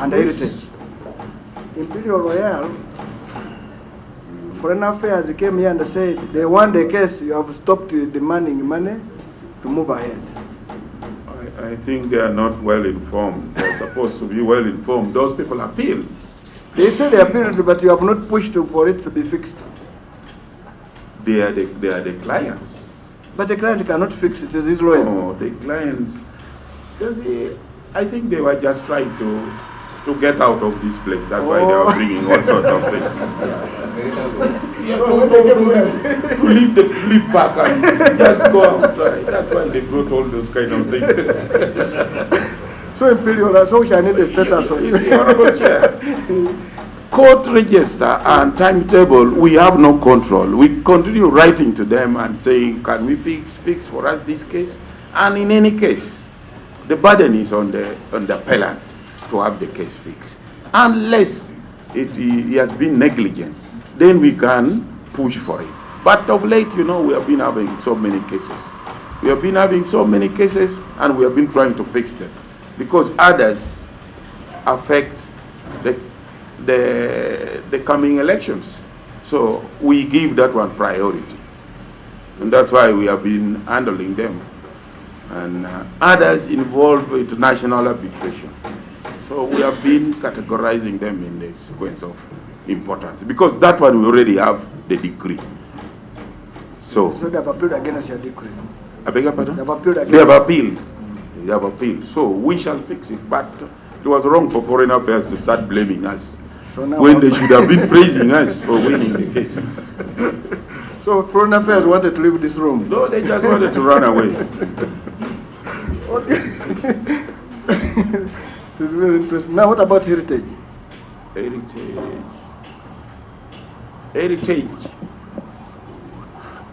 and Heritage. Imperial Royal, Foreign Affairs came here and said they won the case, you have stopped demanding money to move ahead. I think they are not well informed. They're supposed to be well informed. Those people appeal. They say they appealed, but you have not pushed for it to be fixed. They are the clients. But the client cannot fix it, it's his lawyer. No, the clients. You see, I think they were just trying to get out of this place. That's why they are bringing all sorts of things. Yeah, to leave the flip back and just go outside. That's why they brought all those kind of things. So Imperial, so we shall need a status of You see, Honorable Chair, court register and timetable, we have no control. We continue writing to them and saying, can we fix for us this case? And in any case, the burden is on the appellant to have the case fixed. Unless he has been negligent, then we can push for it. But of late, you know, we have been having so many cases. We have been having so many cases and we have been trying to fix them because others affect the coming elections. So we give that one priority. And that's why we have been handling them. And others involved with national arbitration. So we have been categorizing them in the sequence of importance. Because that one we already have the decree. So they have appealed against your decree. I beg your pardon? They have appealed against. They have appealed. They have appealed. So we shall fix it. But it was wrong for Foreign Affairs to start blaming us So now when they should have been praising us for winning the case. So Foreign Affairs wanted to leave this room. No, they just wanted to run away. Okay. It's very interesting. Now, what about Heritage? Heritage.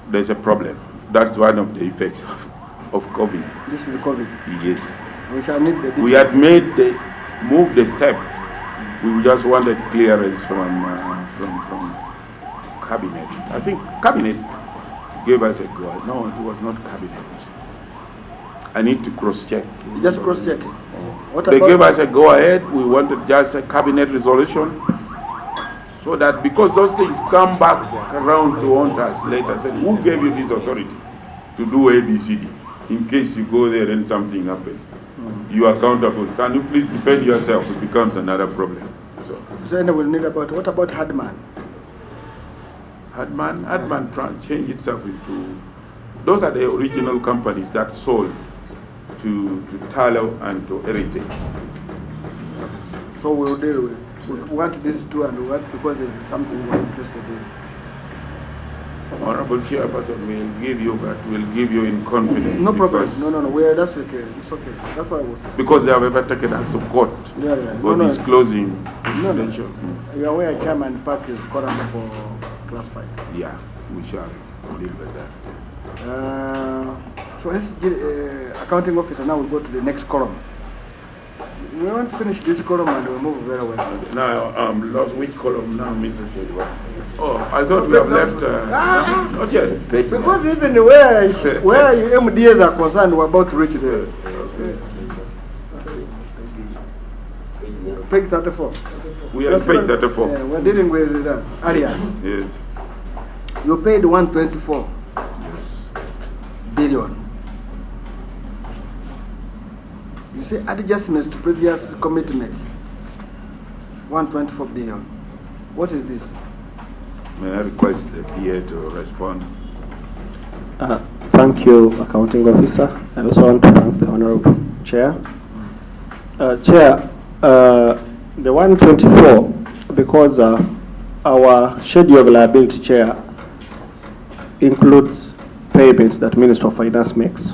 There's a problem. That's one of the effects of COVID. This is COVID. Yes. We shall need the details. We had moved the step. We just wanted clearance from cabinet. I think cabinet gave us a go. No, it was not cabinet. I need to cross-check. Just cross-check. What They about gave us a go-ahead. We wanted just a cabinet resolution so that because those things come back around to haunt us later, said, who gave you this authority to do ABCD? In case you go there and something happens, you are accountable. Can you please defend yourself? It becomes another problem. So then we'll need about, what about Hadman? Hadman changed itself into, those are the original companies that sold to Talo and to Heritage. So we'll deal with it. We want these two and we want, because there's something we're interested in. Honorable Chairperson, we'll give you, but we'll give you in confidence. No problem. because- No, that's okay. It's okay. That's why I would. Because they have ever taken us to court Yeah, yeah. for No, no. disclosing No, no. confidential. You are aware Chairman Park is current for classified. Yeah, we shall deal with that. So accounting officer, now we go to the next column. We want to finish this column and we move very well. Now, lost which column now, Mr. Shedwa? Oh, I thought we have left, not yet. Because even where MDAs are concerned, we're about to reach there. Page 34. We are page 34. Yeah, we're dealing with that. Area. Yes, You paid 124 yes. billion. You say adjustments to previous commitments. 124 billion. What is this? May I request the PA to respond? Thank you, Accounting Officer. I also want to thank the Honorable Chair. Chair, the 124, because our schedule of liability, Chair, includes payments that Minister of Finance makes.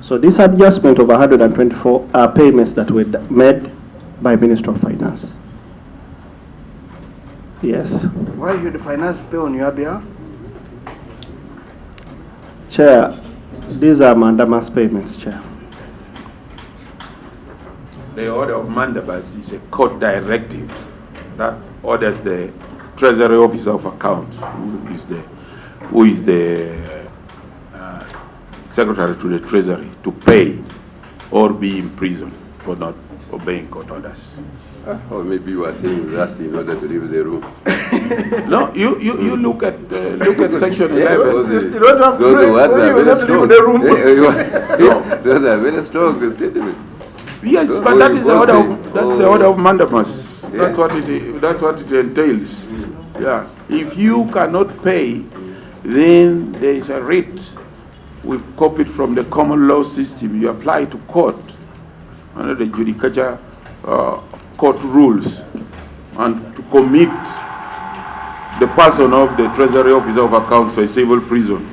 So this adjustment of 124 are payments that were made by Minister of Finance. Yes. Why should the finance pay on your behalf? Chair, these are mandamus payments, Chair. The order of mandabas is a court directive that orders the Treasury Officer of Accounts, who is the Secretary to the Treasury, to pay or be imprisoned for not obeying court orders. Or maybe you are saying that in order to leave the room. No, you look at section Yeah, 11. You don't have to those pray, words are you very don't strong. leave the room. Those are very strong statements. Yes, So but that you is go the order. say, That's the order of mandamus. Yes. That's what it entails. Yeah. If you cannot pay, then there is a writ. We copied from the common law system. You apply to court under the judicature court rules, and to commit the person of the Treasury Officer of Accounts to a civil prison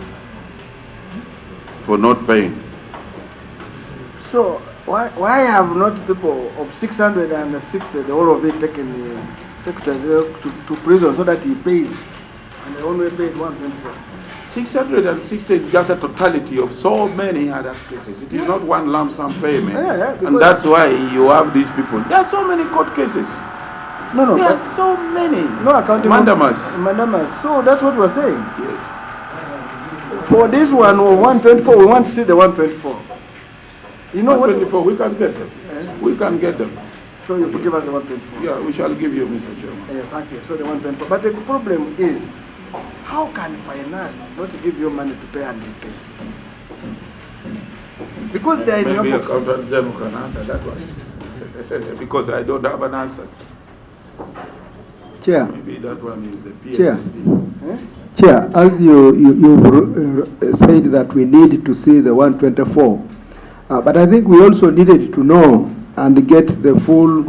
for not paying. So why have not people of 660, the whole of it, taken the secretary to prison so that he pays, and they only paid 124? 660 is just a totality of so many other cases. It is not one lump sum payment. Yeah, And that's why you have these people. There are so many court cases. No, There but are so many. no accounting. Mandamus. Mandamus. So that's what we're saying. Yes. For this one, 124, we want to see the 124. You know what? 124, we can get them. We can get them. So you give us the 124. Yeah, we shall give you, Mr. Chairman. Yeah, thank you. So the 124. But the problem is, how can finance not give you money to pay and they pay? Because they are in Maybe your books. Accountant General can answer that one. Because I don't have an answer. Chair, Maybe that one is the Chair. PSSD. Chair, as you've said that we need to see the 124, but I think we also needed to know and get the full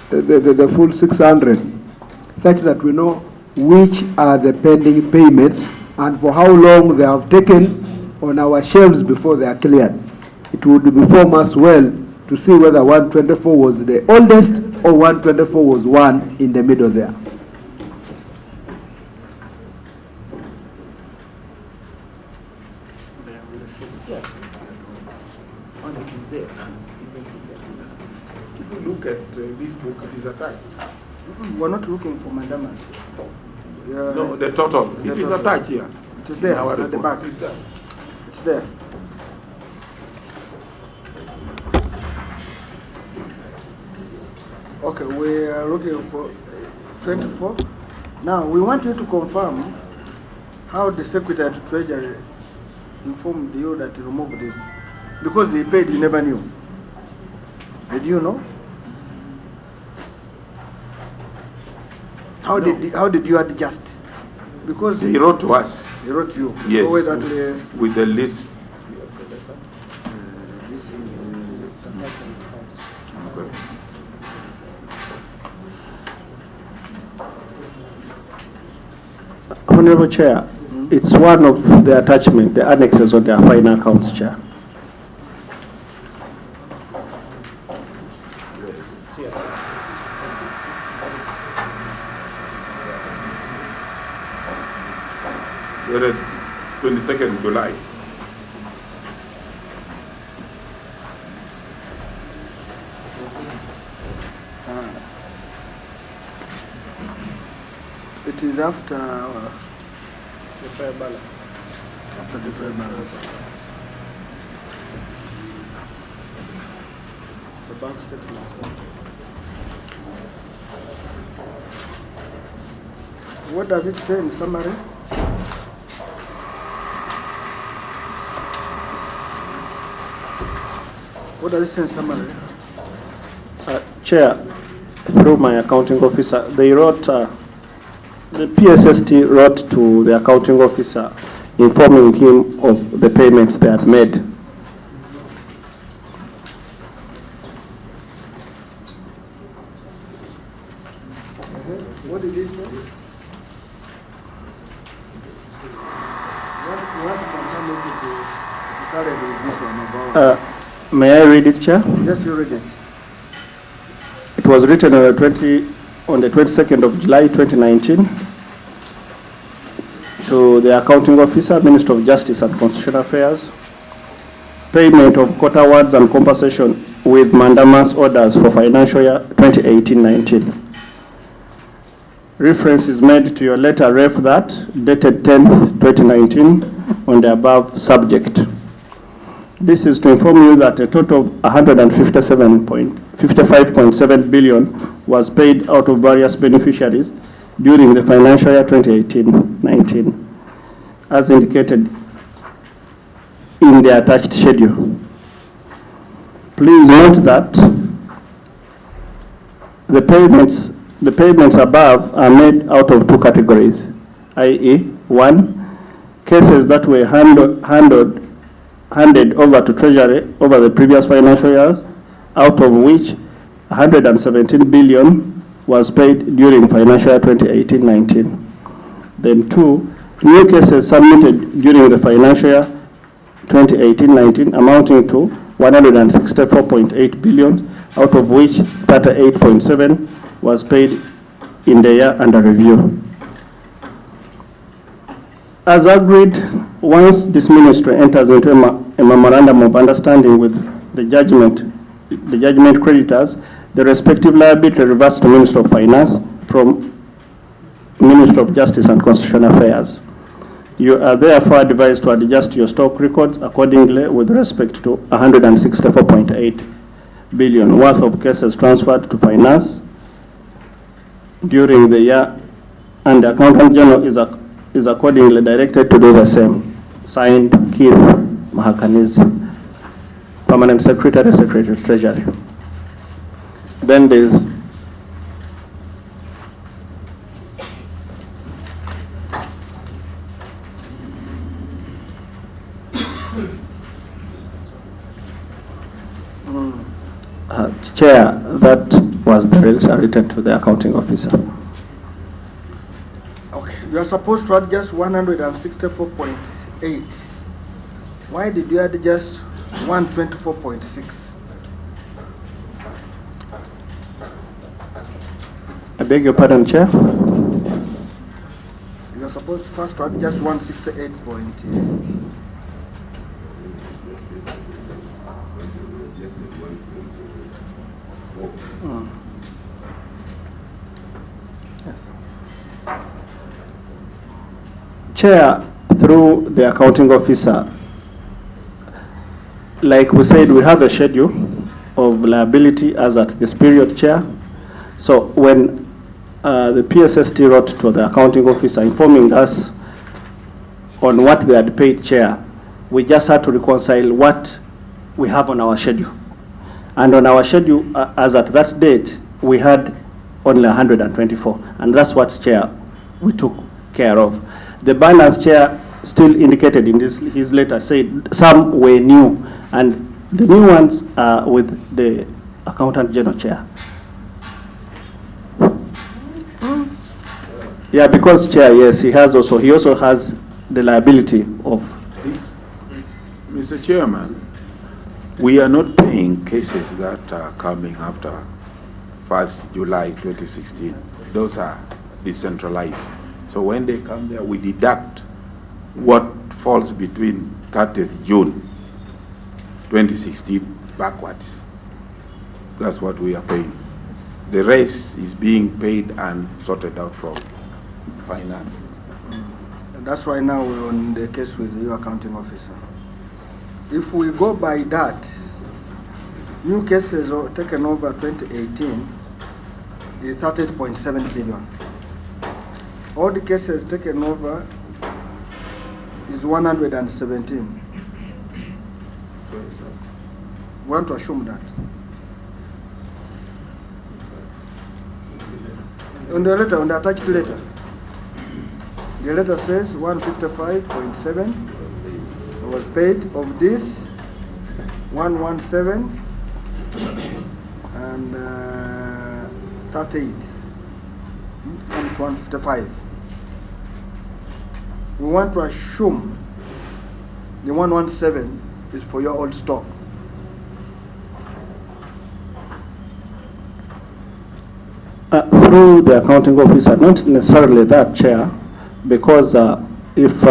the full 600, such that we know which are the pending payments and for how long they have taken on our shelves before they are cleared. It would inform us well to see whether 124 was the oldest or 124 was one in the middle there. If you look at this book, it is attached. We're not looking for mandamus. No, the total. The It is total. attached here. It is there, In our it's at the report. back. It's there. It's there. Okay, we are looking for 24. Now, we want you to confirm how the Secretary to Treasury informed you that he removed this. Because he paid, he never knew. Did you know? How did you adjust? Because He wrote to us. he wrote to you. Yes. Always at With the list. this is, Okay. Honorable Chair, it's one of the attachment, the annexes on their final accounts, Chair. We're at 22nd July. It is after the fair balance. After the fair balance. The bank statements. What does it say in summary? What does it say in summary? Chair, through my accounting officer, they wrote, the PSST wrote to the accounting officer informing him of the payments they had made. What did he say? What confirmation to carry with this one about? May I read it, Chair? Yes, you read it. It was written on the 22nd of July 2019 to the accounting officer, Minister of Justice and Constitutional Affairs. Payment of court awards and compensation with mandamus orders for financial year 2018-19. Reference is made to your letter ref that dated 10th 2019 on the above subject. This is to inform you that a total of 155.7 billion was paid out of various beneficiaries during the financial year 2018-19, as indicated in the attached schedule. Please note that the payments above are made out of two categories, i.e., 1, cases that were handed over to Treasury over the previous financial years, out of which 117 billion was paid during financial year 2018-19. Then 2, new cases submitted during the financial year 2018-19 amounting to 164.8 billion, out of which 38.7 was paid in the year under review. As agreed, once this ministry enters into a memorandum of understanding with the judgment creditors, the respective liability reverts to Minister of Finance from Minister of Justice and Constitutional Affairs. You are therefore advised to adjust your stock records accordingly with respect to 164.8 billion worth of cases transferred to Finance during the year, and the Accountant General is accordingly directed to do the same. Signed, Keith Mahakanizi, Permanent Secretary, Secretary of Treasury. Then there's Chair, that was the letter written to the accounting officer. Okay, you are supposed to adjust 164.8. Why did you adjust 124.6? I beg your pardon, Chair. You are supposed first to adjust 168.8. Chair, through the accounting officer, like we said, we have a schedule of liability as at this period, Chair. So when the PSST wrote to the accounting officer informing us on what they had paid, Chair, we just had to reconcile what we have on our schedule. And on our schedule, as at that date, we had only 124. And that's what, Chair, we took care of. The balance, Chair, still indicated in his letter said some were new, and the new ones are with the Accountant General, Chair. Yeah, because Chair, yes, he also has the liability of. Please, Mr. Chairman, we are not paying cases that are coming after 1st July 2016. Those are decentralized. So when they come there, we deduct what falls between 30th June 2016 backwards. That's what we are paying. The rest is being paid and sorted out from finance. And that's why now we're on the case with your accounting officer. If we go by that, new cases taken over 2018 is 38.7 billion. All the cases taken over is 117. We want to assume that. On the letter, on the attached letter, the letter says 155.7 was paid. Of this, 117 and 38 comes to 155. We want to assume the 117 is for your old stock. Through the accounting officer, not necessarily that, Chair, because if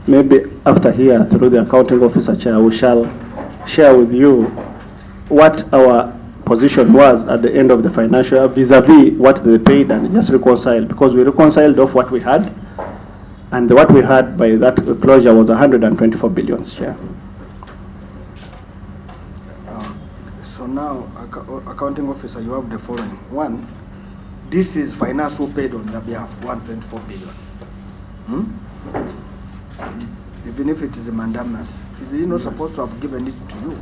maybe after here, through the accounting officer, Chair, we shall share with you what our position was at the end of the financial year vis-a-vis what they paid and just reconcile, because we reconciled off what we had, and what we had by that closure was 124 billion, Chair. So now, accounting officer, you have the following. One, this is finance who paid on their behalf, 124 billion. Even if it is a mandamus, is he not supposed to have given it to you?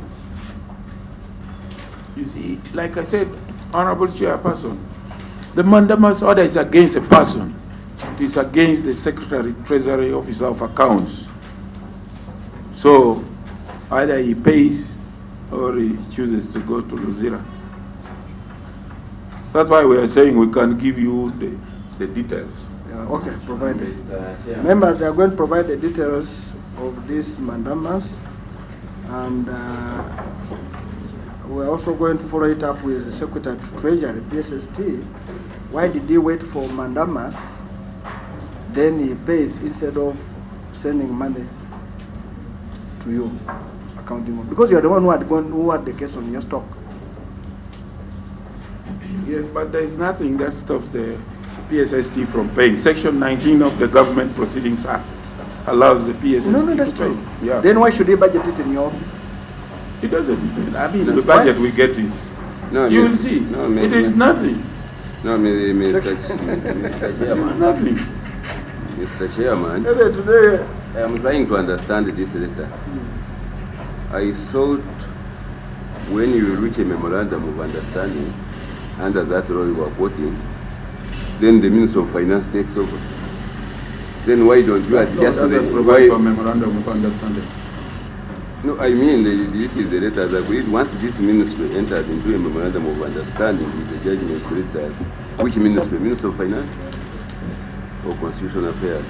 You see, like I said, Honorable Chairperson, the mandamus order is against a person. It is against the Secretary Treasury Officer of Accounts. So either he pays or he chooses to go to Luzira. That's why we are saying we can give you the details. Yeah, okay, provide it. Members, they are going to provide the details of this mandamus, and we're also going to follow it up with the Secretary to Treasury, PSST. Why did he wait for mandamus? Then he pays instead of sending money to you, accounting, because you're the one who had the case on your stock. Yes, but there is nothing that stops the PSST from paying. Section 19 of the Government Proceedings Act allows the PSST No, that's to true. pay. Yeah. Then why should he budget it in your office? It doesn't depend. I mean, the budget we get is, No, you will Mr. see, no, it is nothing. No, Mr. It is Chairman. nothing. Mr. Chairman, Today, I am trying to understand this letter. I thought when you reach a memorandum of understanding, under that law you are quoting, then the Minister of Finance takes over. Then why don't you adjust the provide for memorandum of understanding? No, I mean, this is the letter as agreed. Once this ministry entered into a memorandum of understanding with the judgment letter, which ministry? Minister of Finance or Constitutional Affairs?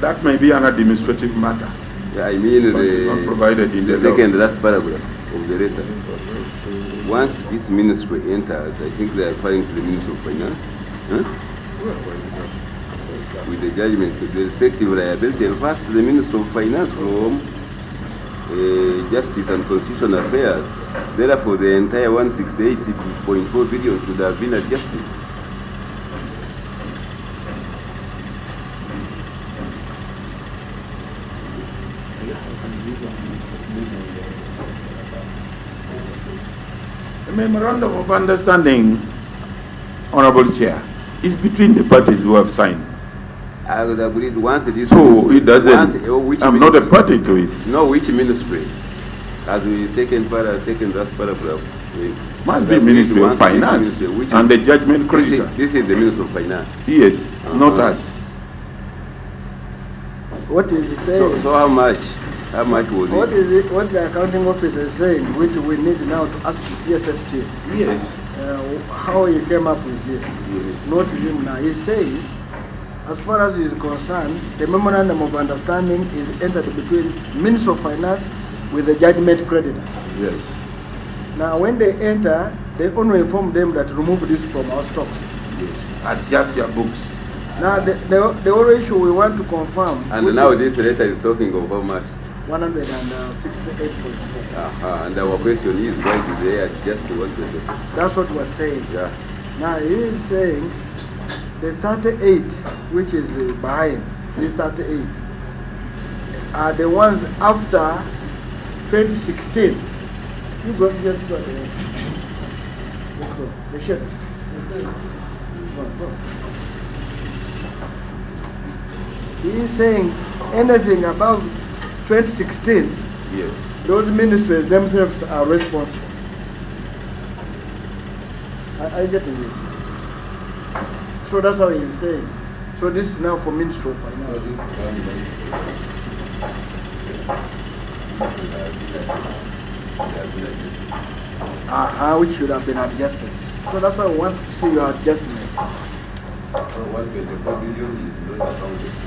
That may be an administrative matter. Yeah, I mean But it's not provided in the the law. second last paragraph of the letter. Once this ministry enters, I think they are referring to the Minister of Finance, with the judgment of the respective liability, and first the Minister of Finance from Justice and Constitutional Affairs. Therefore, the entire 168.4 billion should have been adjusted. A memorandum of understanding, Honorable Chair, is between the parties who have signed. I would agree once it is. So it doesn't, Which I'm not a ministry? party to it. No, which ministry? As we taken last paragraph. Must be Ministry of Finance and the judgment creditor. This is the Minister of Finance. Yes, not us. what is he saying? So how much? How much was What it? is it? What the accounting officer is saying, which we need now to ask the PSST, Yes. how he came up with this. Not him now. He says as far as is concerned, the memorandum of understanding is entered between Minister of Finance with the judgment creditor. Yes. Now, when they enter, they only inform them that remove this from our stocks. Yes. Adjust your books. Now, the only issue we want to confirm. And now this letter is talking of how much? 168.4. And our question is, why do they adjust to 124? That's what we're saying. Yeah. Now, he is saying the 38, which is behind, the 38, are the ones after 2016. You go, just go there. Let's go. The ship. Go, go. He is saying anything above 2016, Yes. those ministries themselves are responsible. I get it. So that's how he's saying. So this is now for Ministry of Finance. Which should have been adjusted. So that's why I want to see your adjustment. 124 billion is not accounted for.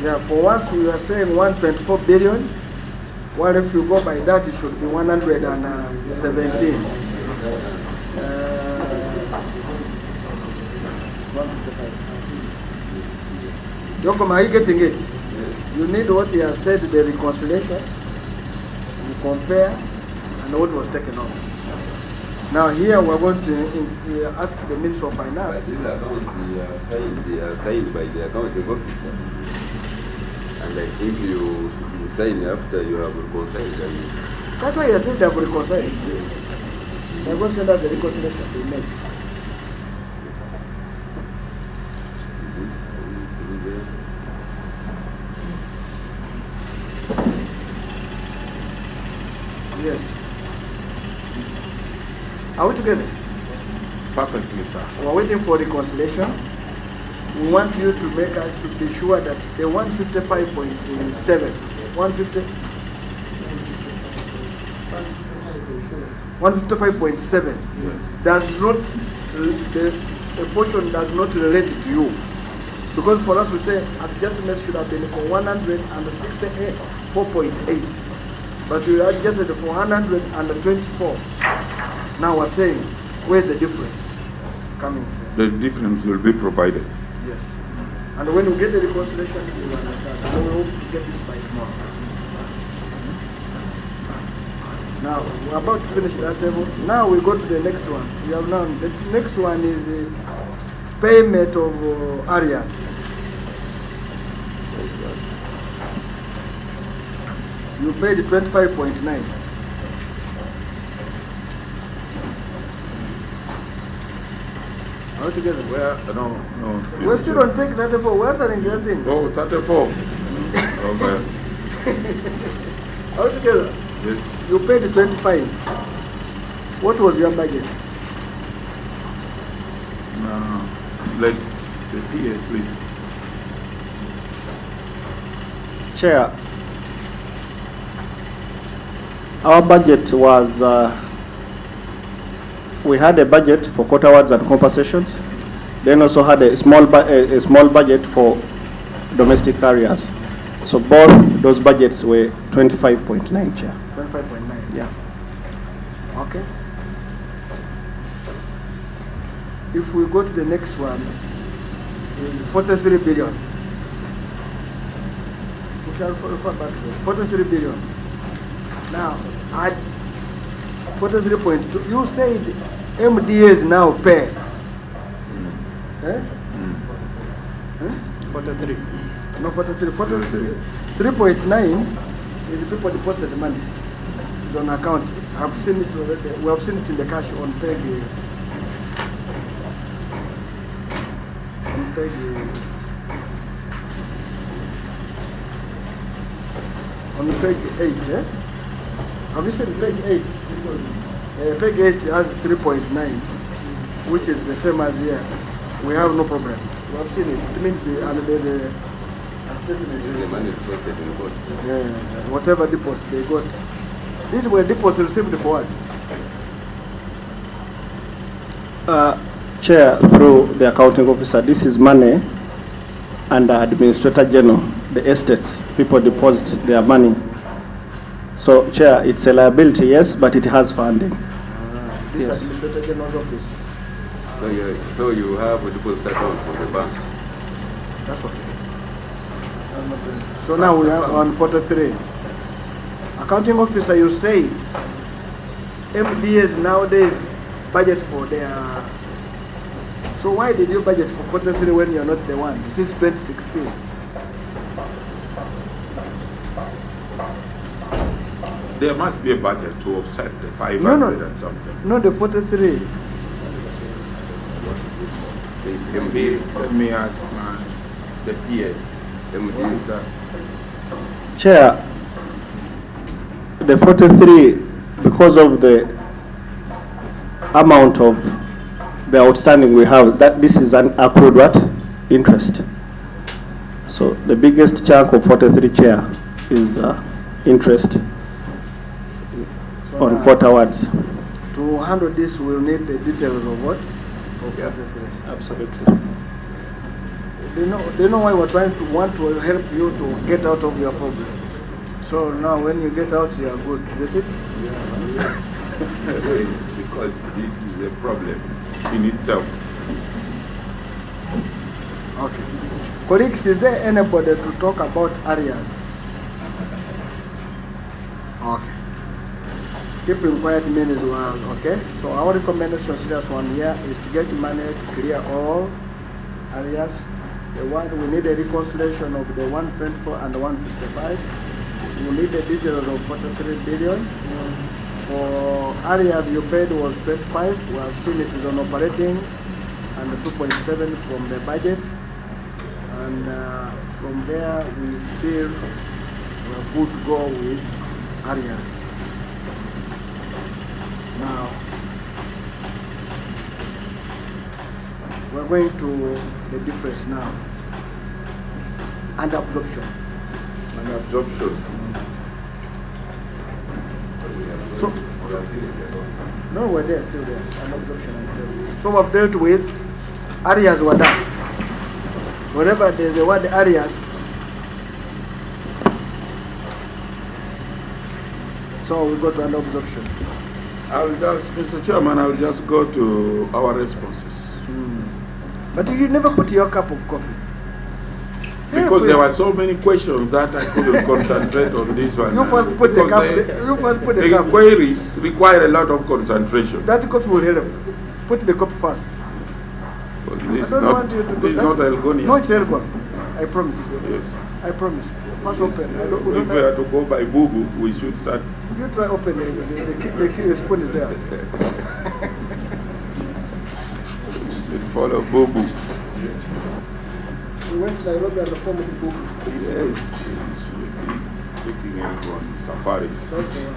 Yeah, for once we are saying 124 billion. Well, if you go by that, it should be 117. Yokom, are you getting it? You need what he has said, the reconciliation, you compare, and what was taken off. Now here we're going to ask the Minister of Finance. These accounts they are signed by the accounting officer. And I think you sign after you have reconciled. That's why I said they have reconciled. They're going to send out the reconciliation they made. Yes. Are we together? Perfectly, sir. We're waiting for reconciliation. We want you to make us to be sure that the 155.7, 155.7 does not, the portion does not relate to you. Because for us we say adjustment should have been for 164.8. But we adjusted for 124. Now we're saying, where's the difference coming from? The difference will be provided. Yes. And when we get the reconciliation, we will understand. And we hope to get this by tomorrow. Now, we're about to finish that table. Now we go to the next one. We have now, the next one is the payment of areas. You paid 25.9. All together. Where? No. We're still on page 34. We're answering the other thing. Oh, 34. Okay. All together. Yes. You paid 25. What was your budget? Let the PA, please. Chair, our budget was, we had a budget for quota awards and compensations, then also had a small budget for domestic carriers. So both those budgets were 25.9, Chair. 25.9. Yeah. Okay. If we go to the next one, is 43 billion. We can refer back to 43 billion. Now, at 43.2, you said MDAs now pay. Eh? 43. No, 43. 3.9 is the people deposited money. It's on account. I've seen it already. We have seen it in the cash on page. On page. On page 8, eh? Have you seen page 8? Page 8 has 3.9, which is the same as here. We have no problem. We have seen it. It means the statement. The money is posted in court. Yeah, whatever deposits they got. These were deposits received for what? Chair, through the accounting officer, this is money under Administrator General, the estates, people deposit their money. So, Chair, it's a liability, yes, but it has funding. This Yes. Administrator General's office. So you have a deposit account for the bank. That's okay. So now we are on 43. Accounting officer, you say MDAs nowadays budget for their. So why did you budget for 43 when you're not the one since 2016? There must be a budget to offset the 500 No, no. and something. No, the 43. Let me ask the PA. What is that? Chair, the 43, because of the amount of the outstanding we have, that this is an accrued what? Interest. So the biggest chunk of 43, Chair, is interest on court awards. To handle this, we'll need the details of what? Of 43. Absolutely. They know why we're trying to want to help you to get out of your problem. So now when you get out, you are good, is it? Because this is a problem in itself. Okay. Colleagues, is there anybody to talk about areas? Okay. Keeping quiet means well, okay? So our recommendation, serious one here, is to get money to clear all areas. The one, we need a reconciliation of the 124 and the 155. We need the details of 43 billion. For areas you paid was 25. We have seen it is on operating and the 2.7 from the budget. And from there, we feel we're good to go with areas. Now, we're going to the difference now. And absorption. And absorption. So, no, we're there, still there. And absorption. So we've dealt with areas were done. Wherever there's the word areas, so we go to an absorption. Mr. Chairman, I'll just go to our responses. But you never put your cup of coffee. Because there were so many questions that I couldn't concentrate on this one. You first put the cup. You first put the cup. Inquiries require a lot of concentration. That coffee will help. Put the cup first. Well, I this is don't not, want you to this is not Elgonia. No, it's Elgon. I promise. Yes. I promise. First open. I don't, we If don't we are to go by Bubu, we should start. You try open the spoon is there. Should follow Bubu. We went to Nairobi and the form of the book. Yes, taking everyone safaris. Okay.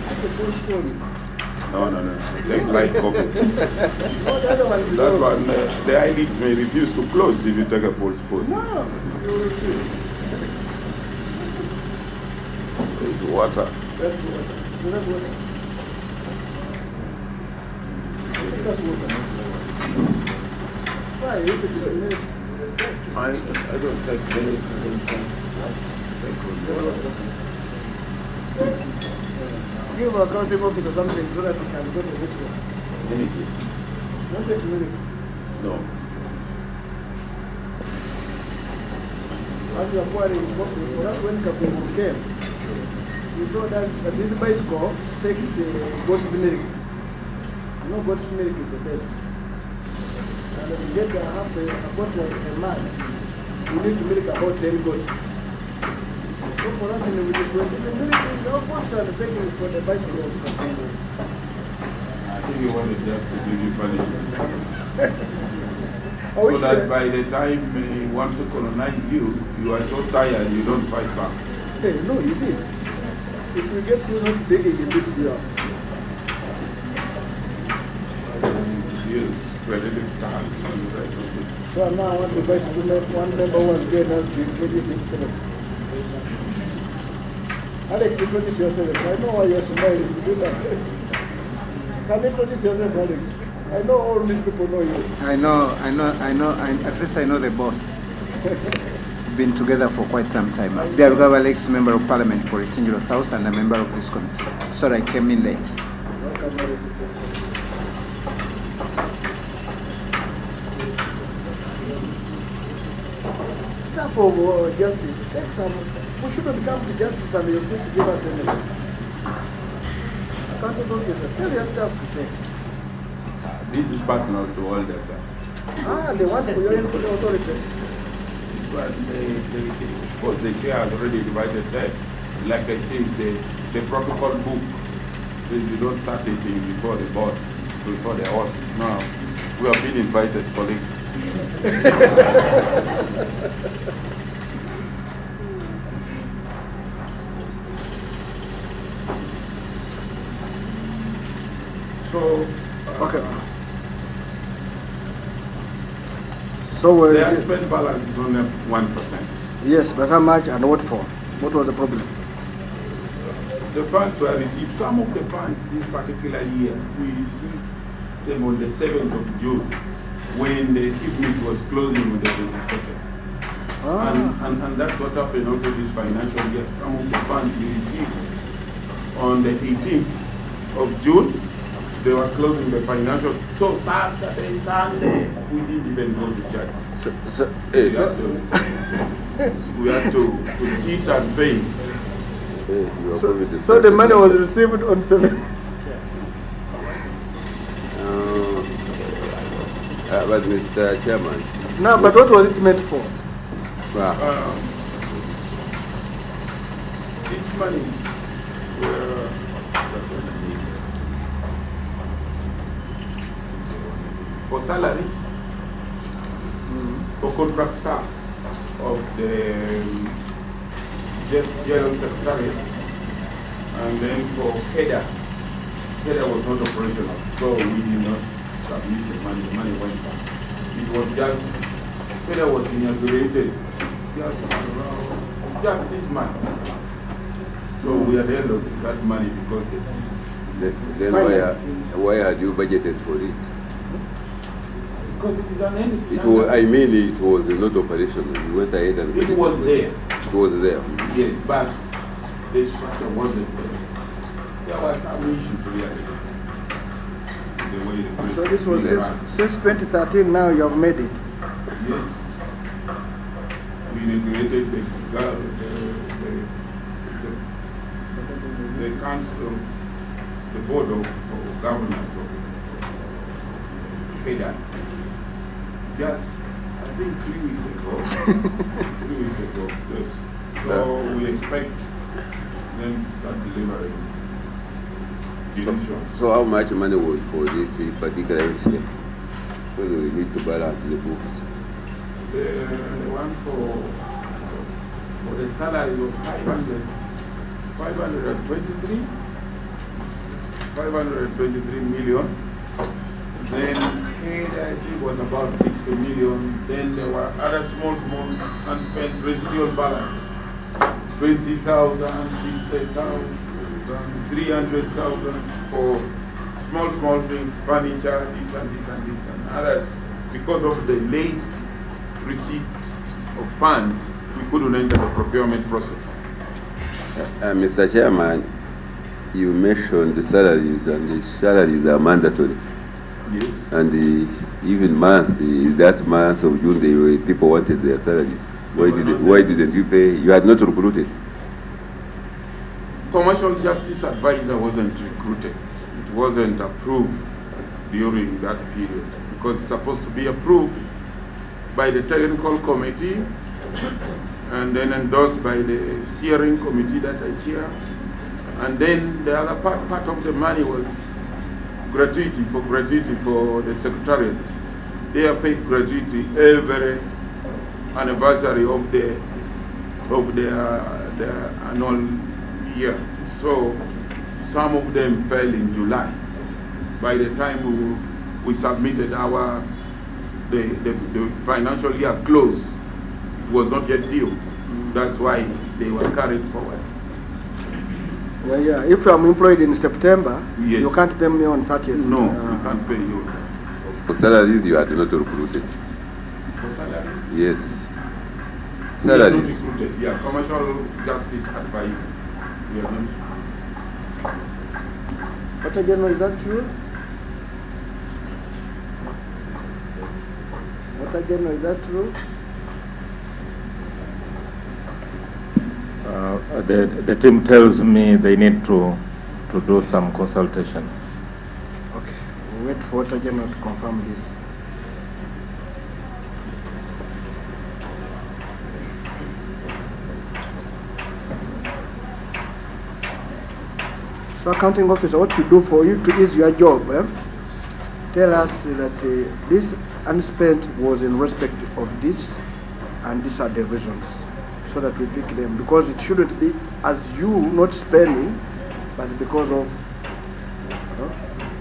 Take a full spoon. No. Take light coffee. No, the other one is That all- one, the eyelids may refuse to close if you take a full spoon. No, you will see. There's water. That's water. That's water. I think that's water. Why? If it's a minute. I don't take any. Give our accounting officer something so that we can go to the next one. Anything. Don't take minutes. No. As you are pouring coffee, for us when Kapungu came, we thought that this bicycle takes goat's milk. You know goat's milk is the best. And when you get a bottle of a man, you need to milk about 10 goats. So for us in the village, we're giving milk in the goats and taking it for the bicycle of Kapungu. I think you wanted just to give you punishment. I So wish that by the time he wants to colonize you, you are so tired you don't fight back. Hey, no, you did. If you get so much digging, it beats you up. Yes, relative tax and the rest of it. So now I want to buy one member was getting us to introduce himself. Alex, introduce yourself. I know why you're smiling. You do that. Can you introduce yourself, Alex? I know all these people know you. At least I know the boss. been together for quite some time. Biarugaba Lakes Member of Parliament for Isingiro South and a member of this committee. Sorry, I came in late. Staff of justice, take some, we shouldn't come to justice and you need to give us anything. Accountable officer, tell your staff to take. This is personal to all the sir. They want for your input authority. But because the chair has already divided that, like I said, the protocol book says you don't start eating before the boss, before the horse. Now, we have been invited, colleagues. So, Okay. So, the unspent balance is only 1%. yes, but how much and what for? What was the problem? The funds were received, some of the funds this particular year, we received them on the 7th of June, when the evening was closing on the 22nd. And that's what happened also this financial year. Some of the funds we received on the 18th of June, they were closing the financial. So Saturday, Sunday, we didn't even go to church. We had to sit and pay. So the money was received on 7th. But Mr. Chairman. No, but what was it meant for? These monies were for salaries, for contract staff of the General Secretariat, and then for HEDA. HEDA was not operational, so we did not submit the money went back. It was just, HEDA was inaugurated just this month. So we are there looking that money because Then why had you budgeted for it? because it is an entity. It was not operational. You went ahead and It was there. It was there. Yes, but the structure wasn't there. There were some issues really. The way the So this was president since 2013, now you have made it. Yes. We inaugurated the council, the board of governors of HEDA. Just, I think 3 weeks ago. 3 weeks ago, yes. So we expect them to start delivering decisions. So how much money was for this particular year? Because we need to balance the books. The one for the salary was 523 million. Then it was about 60 million. Then there were other small unspent residual balance. 20,000, 50,000, 300,000 for small things, furniture, this and others. Because of the late receipt of funds, we couldn't enter the procurement process. Mr. Chairman, you mentioned the salaries, and the salaries are mandatory. Yes. And even that month of June, people wanted their salaries. Why didn't you pay? You had not recruited. Commercial justice advisor wasn't recruited. It wasn't approved during that period because it's supposed to be approved by the technical committee and then endorsed by the steering committee that I chair. And then the other part of the money was gratuity for the secretariat. They are paid gratuity every anniversary of the annual year. So some of them fell in July. By the time we submitted the financial year close, it was not yet due. That's why they were carried forward. Yeah. If I'm employed in September, Yes. you can't pay me on 30th. No, you can't pay you. For salaries, you had not recruited. For salary, Yes. salaries. Recruited, yeah, commercial justice advisor. We are not. But again, is that true? What again, is that true? The team tells me they need to do some consultation. Okay, we'll wait for Water General to confirm this. So accounting officer, what you do for you to ease your job, tell us that this unspent was in respect of this, and these are the reasons, so that we pick them, because it shouldn't be as you not spending, but because of.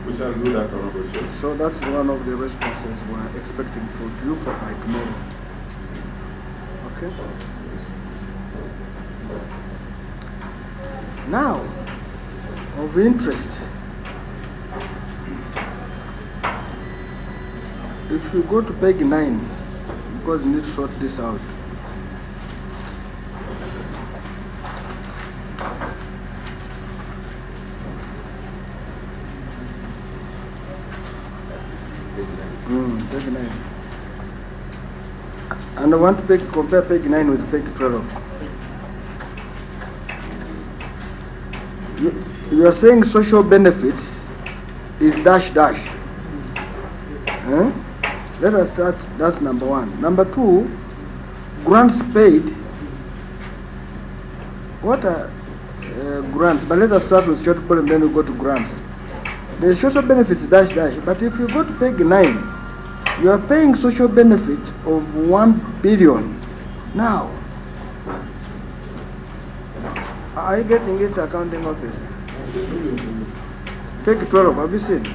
We shall do that, Honorable Chair. So that's one of the responses we're expecting from you for by tomorrow. Okay. Now, of interest, if you go to page 9, because you need to sort this out. Page 9. And I want to compare page 9 with page 12. You are saying social benefits is dash dash. Let us start, that's number 1. Number 2, grants paid. What are grants? But let us start with shortfall and then we go to grants. The social benefits is dash dash, but if you go to page 9, you are paying social benefit of 1 billion. Now, are you getting it, accounting office? Page 12, have you seen?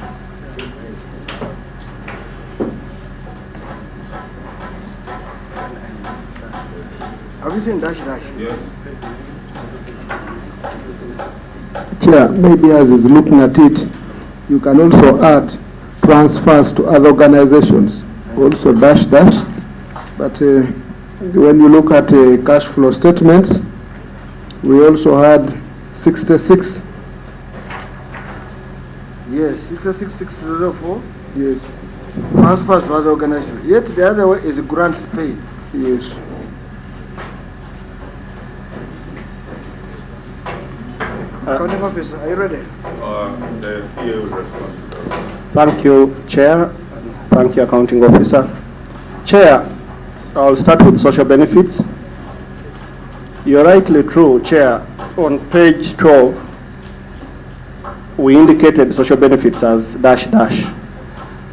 Have you seen dash dash? Yes. Chair, maybe as is looking at it, you can also add transfers to other organizations, also dash dash. But when you look at cash flow statements, we also had 66. Yes, 66604. Yes. Transfers to other organizations. Yet the other way is grants paid. Yes. Accounting officer, are you ready? The PA will respond. Thank you, Chair. Thank you, Accounting Officer. Chair, I'll start with social benefits. You're rightly true, Chair. On page 12, we indicated social benefits as dash dash.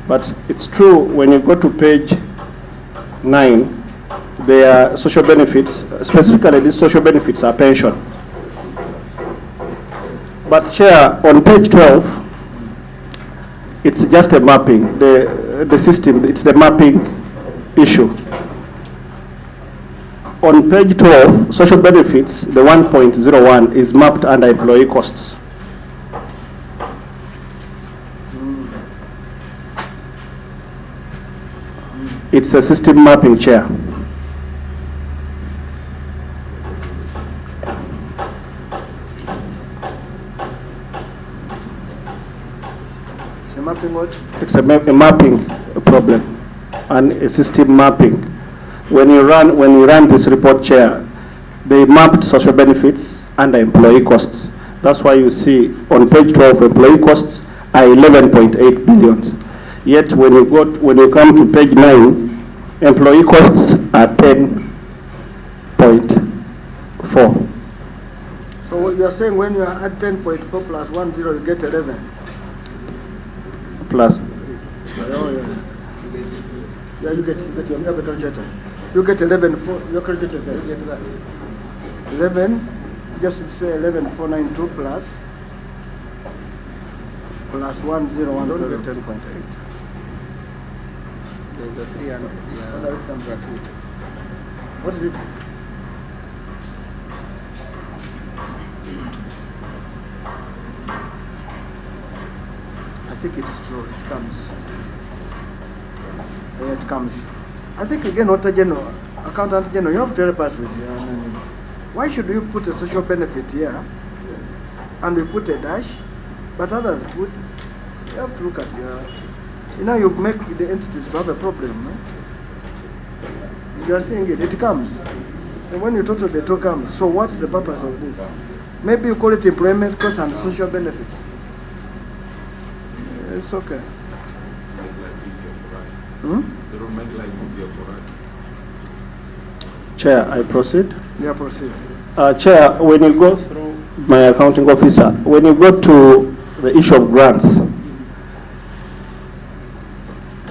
But it's true, when you go to page 9, there are social benefits, specifically these social benefits are pension. But Chair, on page 12, it's just a mapping, the system, it's the mapping issue. On page 12, social benefits, the 1.01 is mapped under employee costs. It's a system mapping, Chair. It's a mapping what? It's a mapping problem and a system mapping. When you run this report, Chair, they mapped social benefits under employee costs. That's why you see on page 12, employee costs are 11.8 billion. Yet when you come to page 9, employee costs are 10.4. So what you are saying, when you are at 10.4 plus 10, you get 11. Plus. Oh, yeah. Yeah, you get your capital check. You get 11, your credit check, you get that. 11, just say 11,492 plus 101, don't get 10.8. There's a 300. What is it? I think it's true. It comes. Yeah, it comes. I think again, Water General, Accountant General, you have to help us with your why should we put a social benefit here and we put a dash, but others put, you have to look at your, you make the entities to have a problem. No? You are seeing it, it comes. And when you total the two comes, so what's the purpose of this? Maybe you call it employment cost and social benefits. It's okay. Chair, I proceed. Yeah, proceed. Chair, when you go through my accounting officer, when you go to the issue of grants,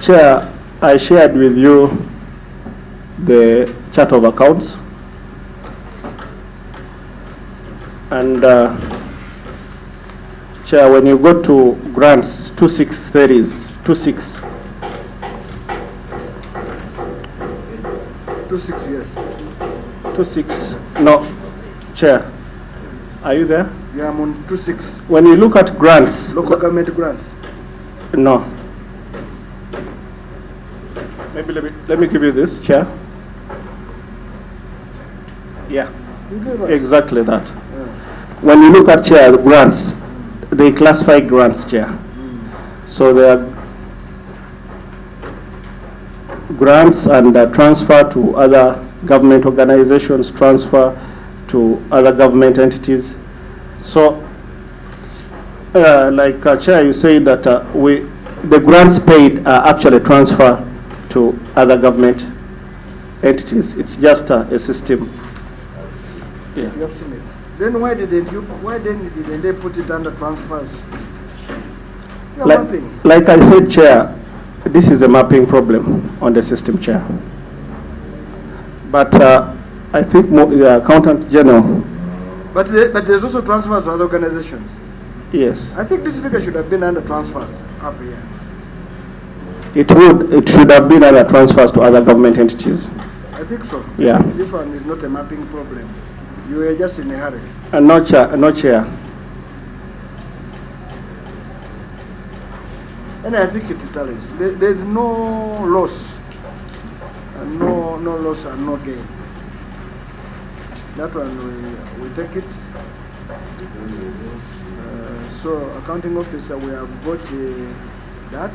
Chair, I shared with you the chart of accounts, and Chair, when you go to grants 2630s, 26. 26, yes. 26, no, Chair, are you there? Yeah, I'm on 26. When you look at grants, Local government grants. no. Maybe let me give you this, Chair. Yeah, You give us. exactly that. Yeah. When you look at, Chair, the grants, they classify grants, Chair. So there are grants and transfer to other government organizations, transfer to other government entities. So, like Chair, you say that the grants paid are actually transfer to other government entities. It's just a system. Yeah. You have seen it. Then why didn't they put it under transfers? You're mapping. Like I said, Chair, this is a mapping problem on the system, Chair. But I think the Accountant General. But there's also transfers to other organizations. Yes. I think this figure should have been under transfers up here. It should have been other transfers to other government entities. I think so. Yeah. This one is not a mapping problem. You were just in a hurry. And no, Chair. And I think it tallies. There's no loss. And no loss and no gain. That one we take it. So accounting officer, we have got that.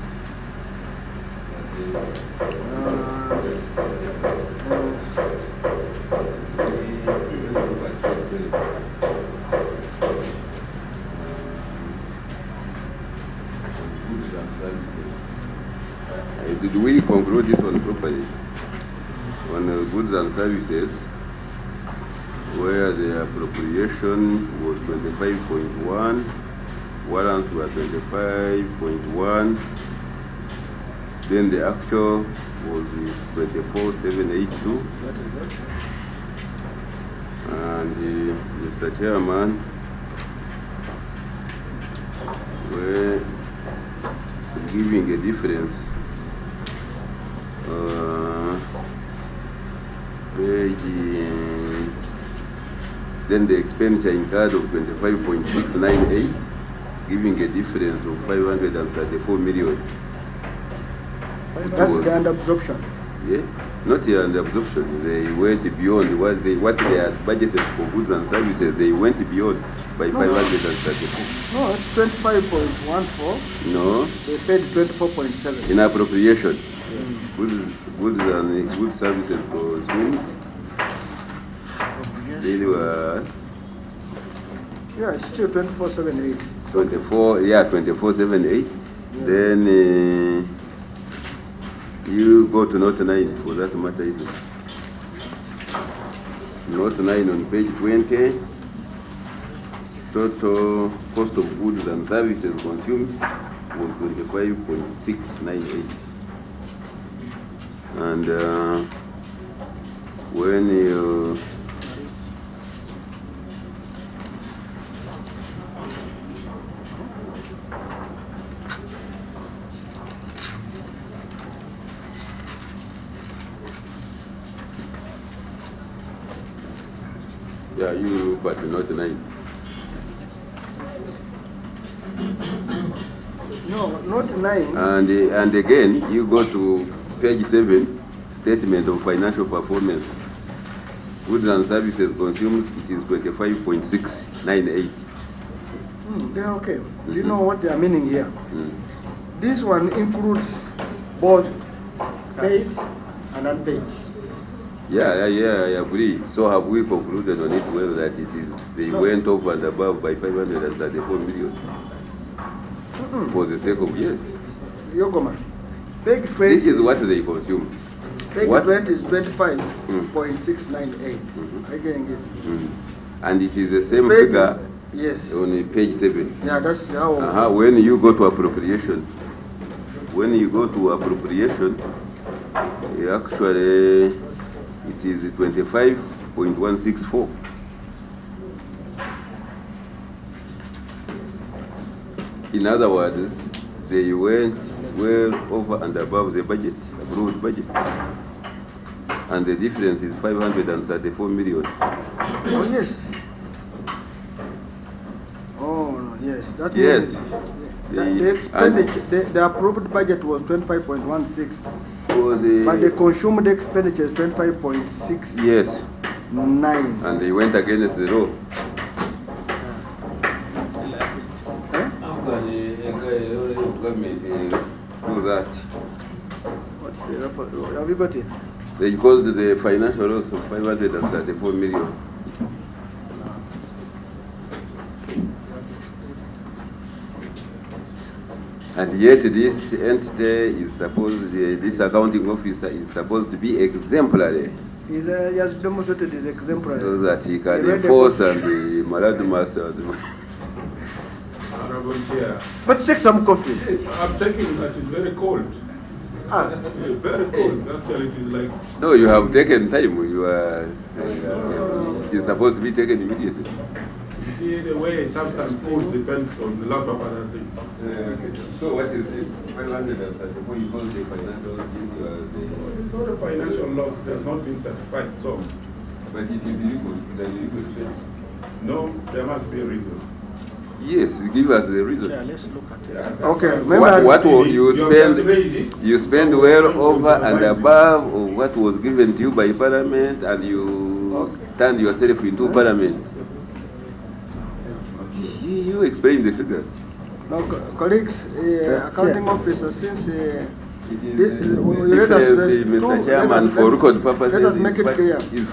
Did we conclude this one properly? On goods and services, where the appropriation was 25.1, warrants were 25.1, then the actual was 24,782. And Mr. Chairman, we're giving a difference. Then the expenditure incurred of 25.698, giving a difference of 534 million. That's the under absorption. Yeah, not the under absorption. They went beyond what they had budgeted for goods and services. They went beyond by 534. No, it's 25.14. No. They paid 24.7. In appropriation. Goods and good services consumed. They were. Yeah, it's still 24.78. 24, yeah, 24.78. Yeah. Then you go to note 9 for that matter. Note 9 on page 20. Total cost of goods and services consumed was 25.698. And when you yeah, you but not 9. No, not 9. And again, you go to page 7, statement of financial performance. Goods and services consumed, it is 25.698. They're okay. You know what they are meaning here? This one includes both paid and unpaid. Yeah, I agree. So have we concluded on it well that they went over and above by 534 million? For the sake of yes. Yokoma, peg 20. This is what they consumed. Peg What? 20 is 25.698. I getting it. And it is the same Peg- figure Yes. on page 7. Yeah, that's how. When you go to appropriation, actually it is 25.164. In other words, they went well over and above the budget, approved budget. And the difference is 534 million. Oh, yes. Oh, no, yes. That Yes. means the expenditure, the approved budget was 25.16, but the consumed expenditure is 25.69. Yes, and they went against the law. How can a government do that? What's the report? Have you got it? They caused the financial loss of 534 million. And yet this entity is supposed, this accounting officer is supposed to be exemplary, He has demonstrated his exemplary. so that he can He read the enforce constitution. and the maladmas. Honorable Chair, But take some coffee. I'm taking that it's very cold. Ah, Yeah, very cold. Actually, it is like, No, you have taken time. You are, it is supposed to be taken immediately. you see, the way substance cools depends on a lot of other things. So what is it? 534, you call the financial It's not a financial loss, it has not been certified, so but it is illegal. It is illegal. no, there must be a reason. Yes, give us the reason. Let's look at it. okay. What Members, will you You have just spend? raised it. You spend So well we're going to over and improvise it. above of what was given to you by Parliament, and you turned yourself into Parliament. You explain the figures. no, colleagues, accounting officer, since It This- is let us- difference, let Mr. us- Chairman, let for us- record purposes. let us make it clear. Is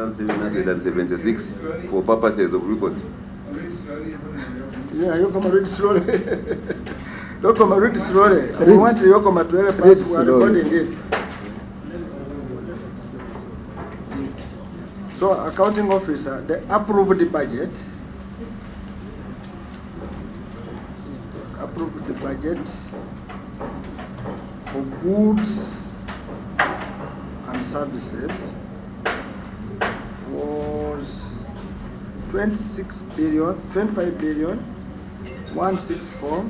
534,541,776 for purposes of record. yeah, Yokoma, read slowly. Yokoma, read slowly. We want Yokoma to help us. Read We are slowly. recording it. So, accounting officer, the approved budget. Approved the budget for goods and services was 25 billion 164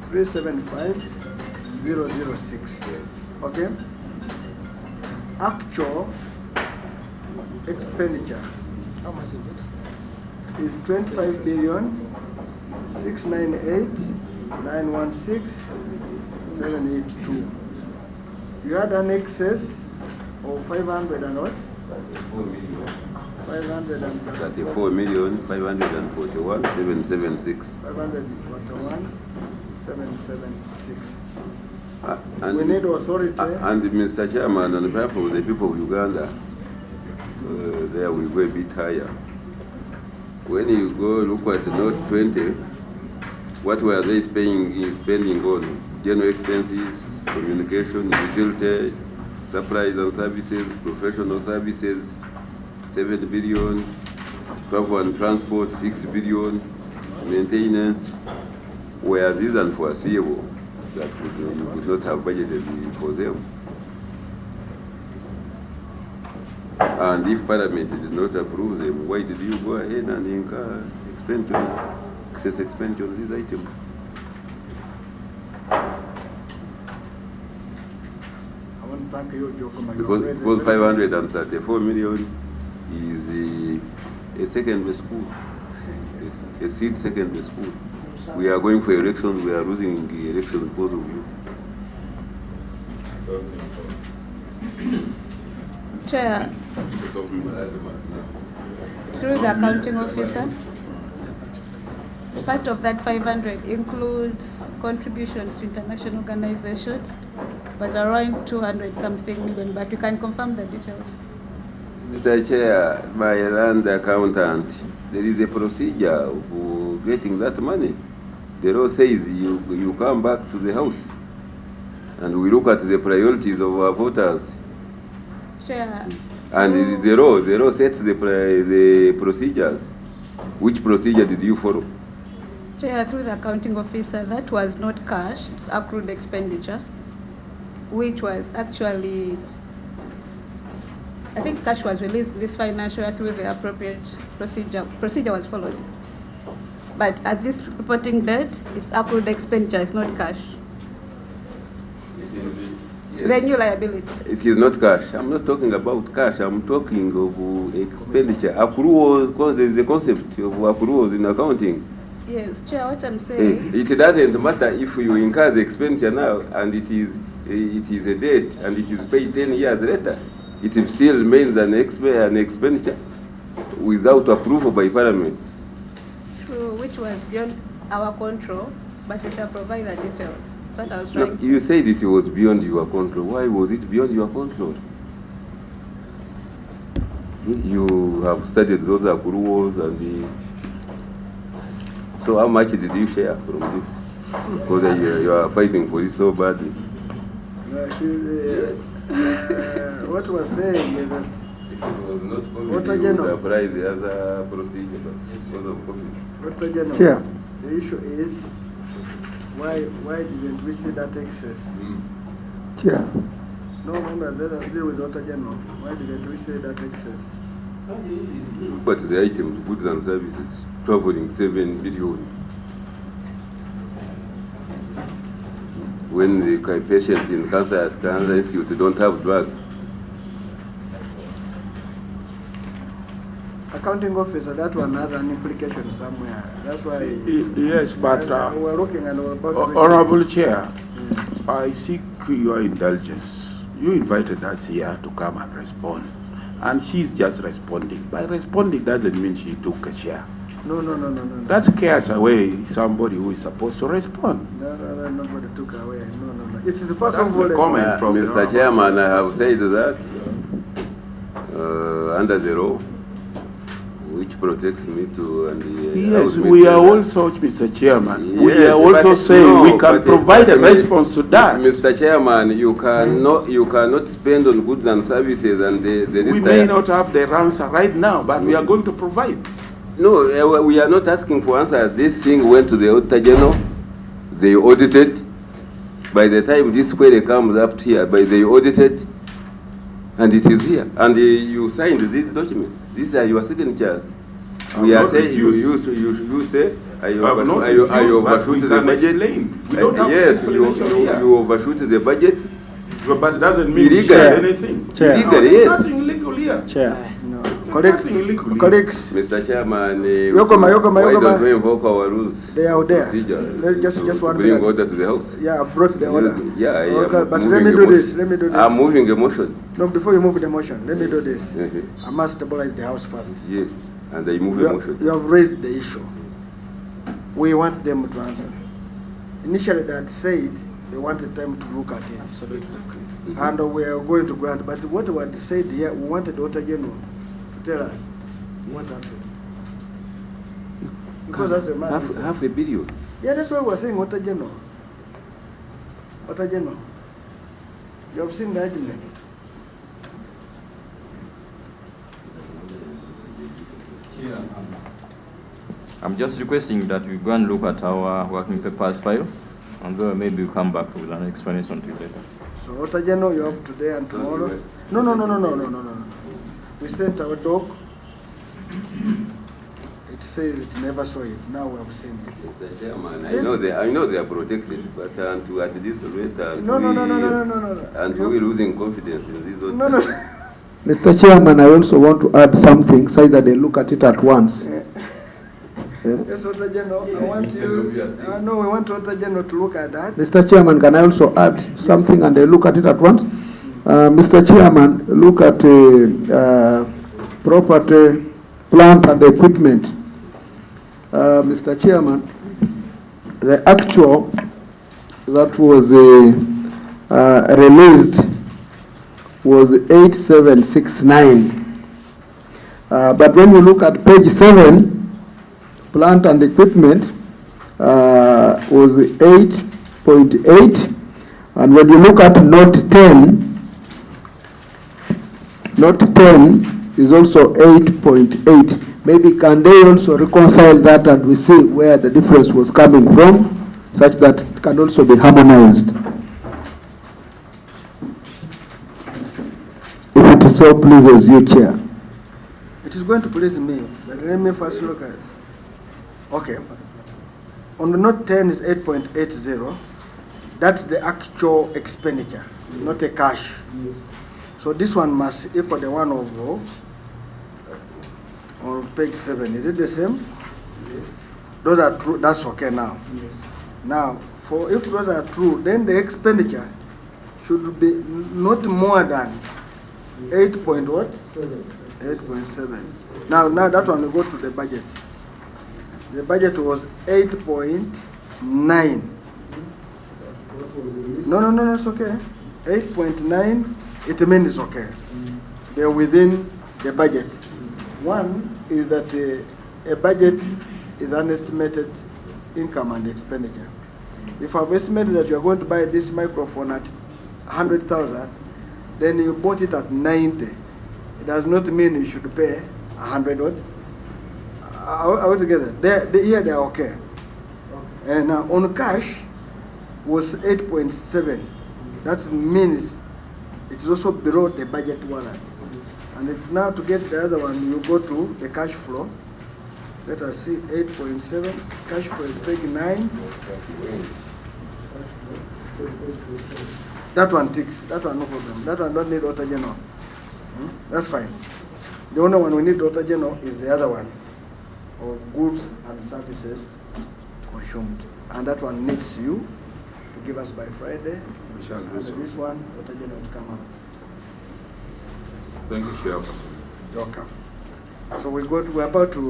375 006. Okay? Actual expenditure, how much is it? Is 25 billion 698 916 782. You had an excess of 500 and what? 34,541,776. 541 776. And, We need authority. and Mr. Chairman, on behalf of the people of Uganda, there we go a bit higher. When you go look at note 20, what were they spending on? General expenses, communication, utility, supplies and services, professional services, 7 billion, travel and transport, 6 billion, maintenance. Were these unforeseeable that you could not have budgeted for them? And if Parliament did not approve them, why did you go ahead and incur excess expenditure on these items? I want to thank you, Jokoma. You Because have raised a 534 million is a secondary school, a seed secondary school. We are going for elections, we are losing the election because of you. I don't think so. Chair, through the accounting officer, part of that 500 includes contributions to international organizations, but around 200 something million, but you can confirm the details. Mr. Chair, my land accountant, there is a procedure of getting that money. The law says you come back to the house and we look at the priorities of our voters. Chair. And the law sets the procedures. Which procedure did you follow? Chair, through the accounting officer, that was not cash, it's accrued expenditure, which was actually, I think cash was released this financial year through the appropriate procedure. Procedure was followed. But at this reporting date, it's accrued expenditure, it's not cash. Yes. The new liability. It is not cash. I'm not talking about cash. I'm talking of expenditure. Accruals, because there is a concept of accruals in accounting. Yes, Chair, what I'm saying. It doesn't matter if you incur the expenditure now and it is a debt and it is paid 10 years later. It still remains an expenditure without approval by Parliament. True, which was beyond our control, but we shall provide the details. That's what I was trying to say. You said it was beyond your control. Why was it beyond your control? You have studied those accruals and so how much did you share from this? Because you are fighting for it so badly. What was saying is that If it was not COVID, What you again? would apply the other procedure, but because of COVID. Dr. General, Chair. the issue is why didn't we see that excess? Chair. No, remember, let us deal with Dr. General. Why didn't we see that excess? But the items, goods and services, totaling 7 billion. When the patients in cancer institute don't have drugs. Accounting officer, that one has an implication somewhere. That's why. Yes, but we're looking and we're about to. Honorable Chair, I seek your indulgence. You invited us here to come and respond, and she's just responding. By responding doesn't mean she took a share. No. That scares away somebody who is supposed to respond. No, nobody took away. No. It is the first That's of all. the comment from the Mr. Honorable Chairman, I have said that under the law, which protects me to and Yes, we are also, Mr. Chairman, we Yes, are also but saying no, we can but provide a response to that. Mr. Chairman, you cannot spend on goods and services and the We may not have the answer right now, but we are going to provide. No, we are not asking for answer. This thing went to the Auditor General. They audited. By the time this query comes up here, they audited, and it is here. And you signed this document. These are your signatures. We are saying you say I overshoot the budget. We don't have Yes, explanation here. you overshoot the budget. But it doesn't mean we Illegal. share anything. Chair. No, Illegal, there's yes. nothing illegal here. Chair. No. There's nothing illegal here. Colleagues, Mr. Chairman, Yokoma. why don't we invoke our rules? they are there. Procedure Just to one bring minute. order to the house. Yeah, I brought the order. Yeah, I Okay, am but moving let me a do motion. this. Let me do this. I'm moving a motion. No, before you move the motion, let me do this. Okay. I must stabilize the house first. Yes, and I move a motion. You have raised the issue. We want them to answer. Initially, they had said they wanted time to look at it. And we are going to grant. But what we had said here, we wanted the Auditor General to tell us what happened. Because that's the man. Half a billion. Yeah, that's why we're saying Auditor General. Auditor General. You have seen the argument. I'm just requesting that we go and look at our working papers file, and maybe we'll come back with an explanation to you later. So Auditor General, you have today and tomorrow. No. We sent our dog. It says it never saw it. Now we have seen it. Mr. Chairman, Yes. I know they are protected, but until at this rate, No. and we're losing confidence in this. No. Mr. Chairman, I also want to add something so that they look at it at once. Yes, Auditor General, I want you. No, we want Auditor General to look at that. Mr. Chairman, can I also add something and they look at it at once? Mr. Chairman, look at property, plant and equipment. Mr. Chairman, the actual that was released was 8769. But when you look at page 7, plant and equipment was 8.8. And when you look at note 10, note 10 is also 8.8. Maybe can they also reconcile that and we see where the difference was coming from, such that it can also be harmonized. If it so pleases you, Chair. It is going to please me, but let me first look at it. Okay. On the note 10 is 8.80. That's the actual expenditure, not a cash. Yes. So this one must equal the one of on page 7. Is it the same? Yes. Those are true. That's okay now. Yes. Now, for if those are true, then the expenditure should be not more than 8 point what? 8.7. Now that one will go to the budget. The budget was 8.9. No, it's okay. 8.9, it means it's okay. They're within the budget. One is that a budget is an estimated income and expenditure. If I've estimated that you're going to buy this microphone at 100,000, then you bought it at 90. It does not mean you should pay 100 what? Are we together? Here they are okay. And now on cash was 8.7. That means it is also below the budget warrant. And if now to get the other one, you go to the cash flow. Let us see 8.7. Cash flow is page 9. That one ticks. That one no problem. That one don't need auto general. That's fine. The only one we need auto general is the other one of goods and services consumed. And that one needs you to give us by Friday. We shall do And so. this one, auto general will come out. Thank you, Chairperson. Okay. So we're about to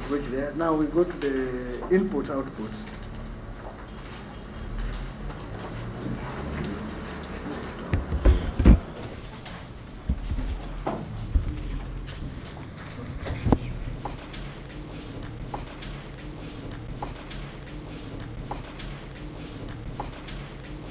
reach there. Now we go to the input output.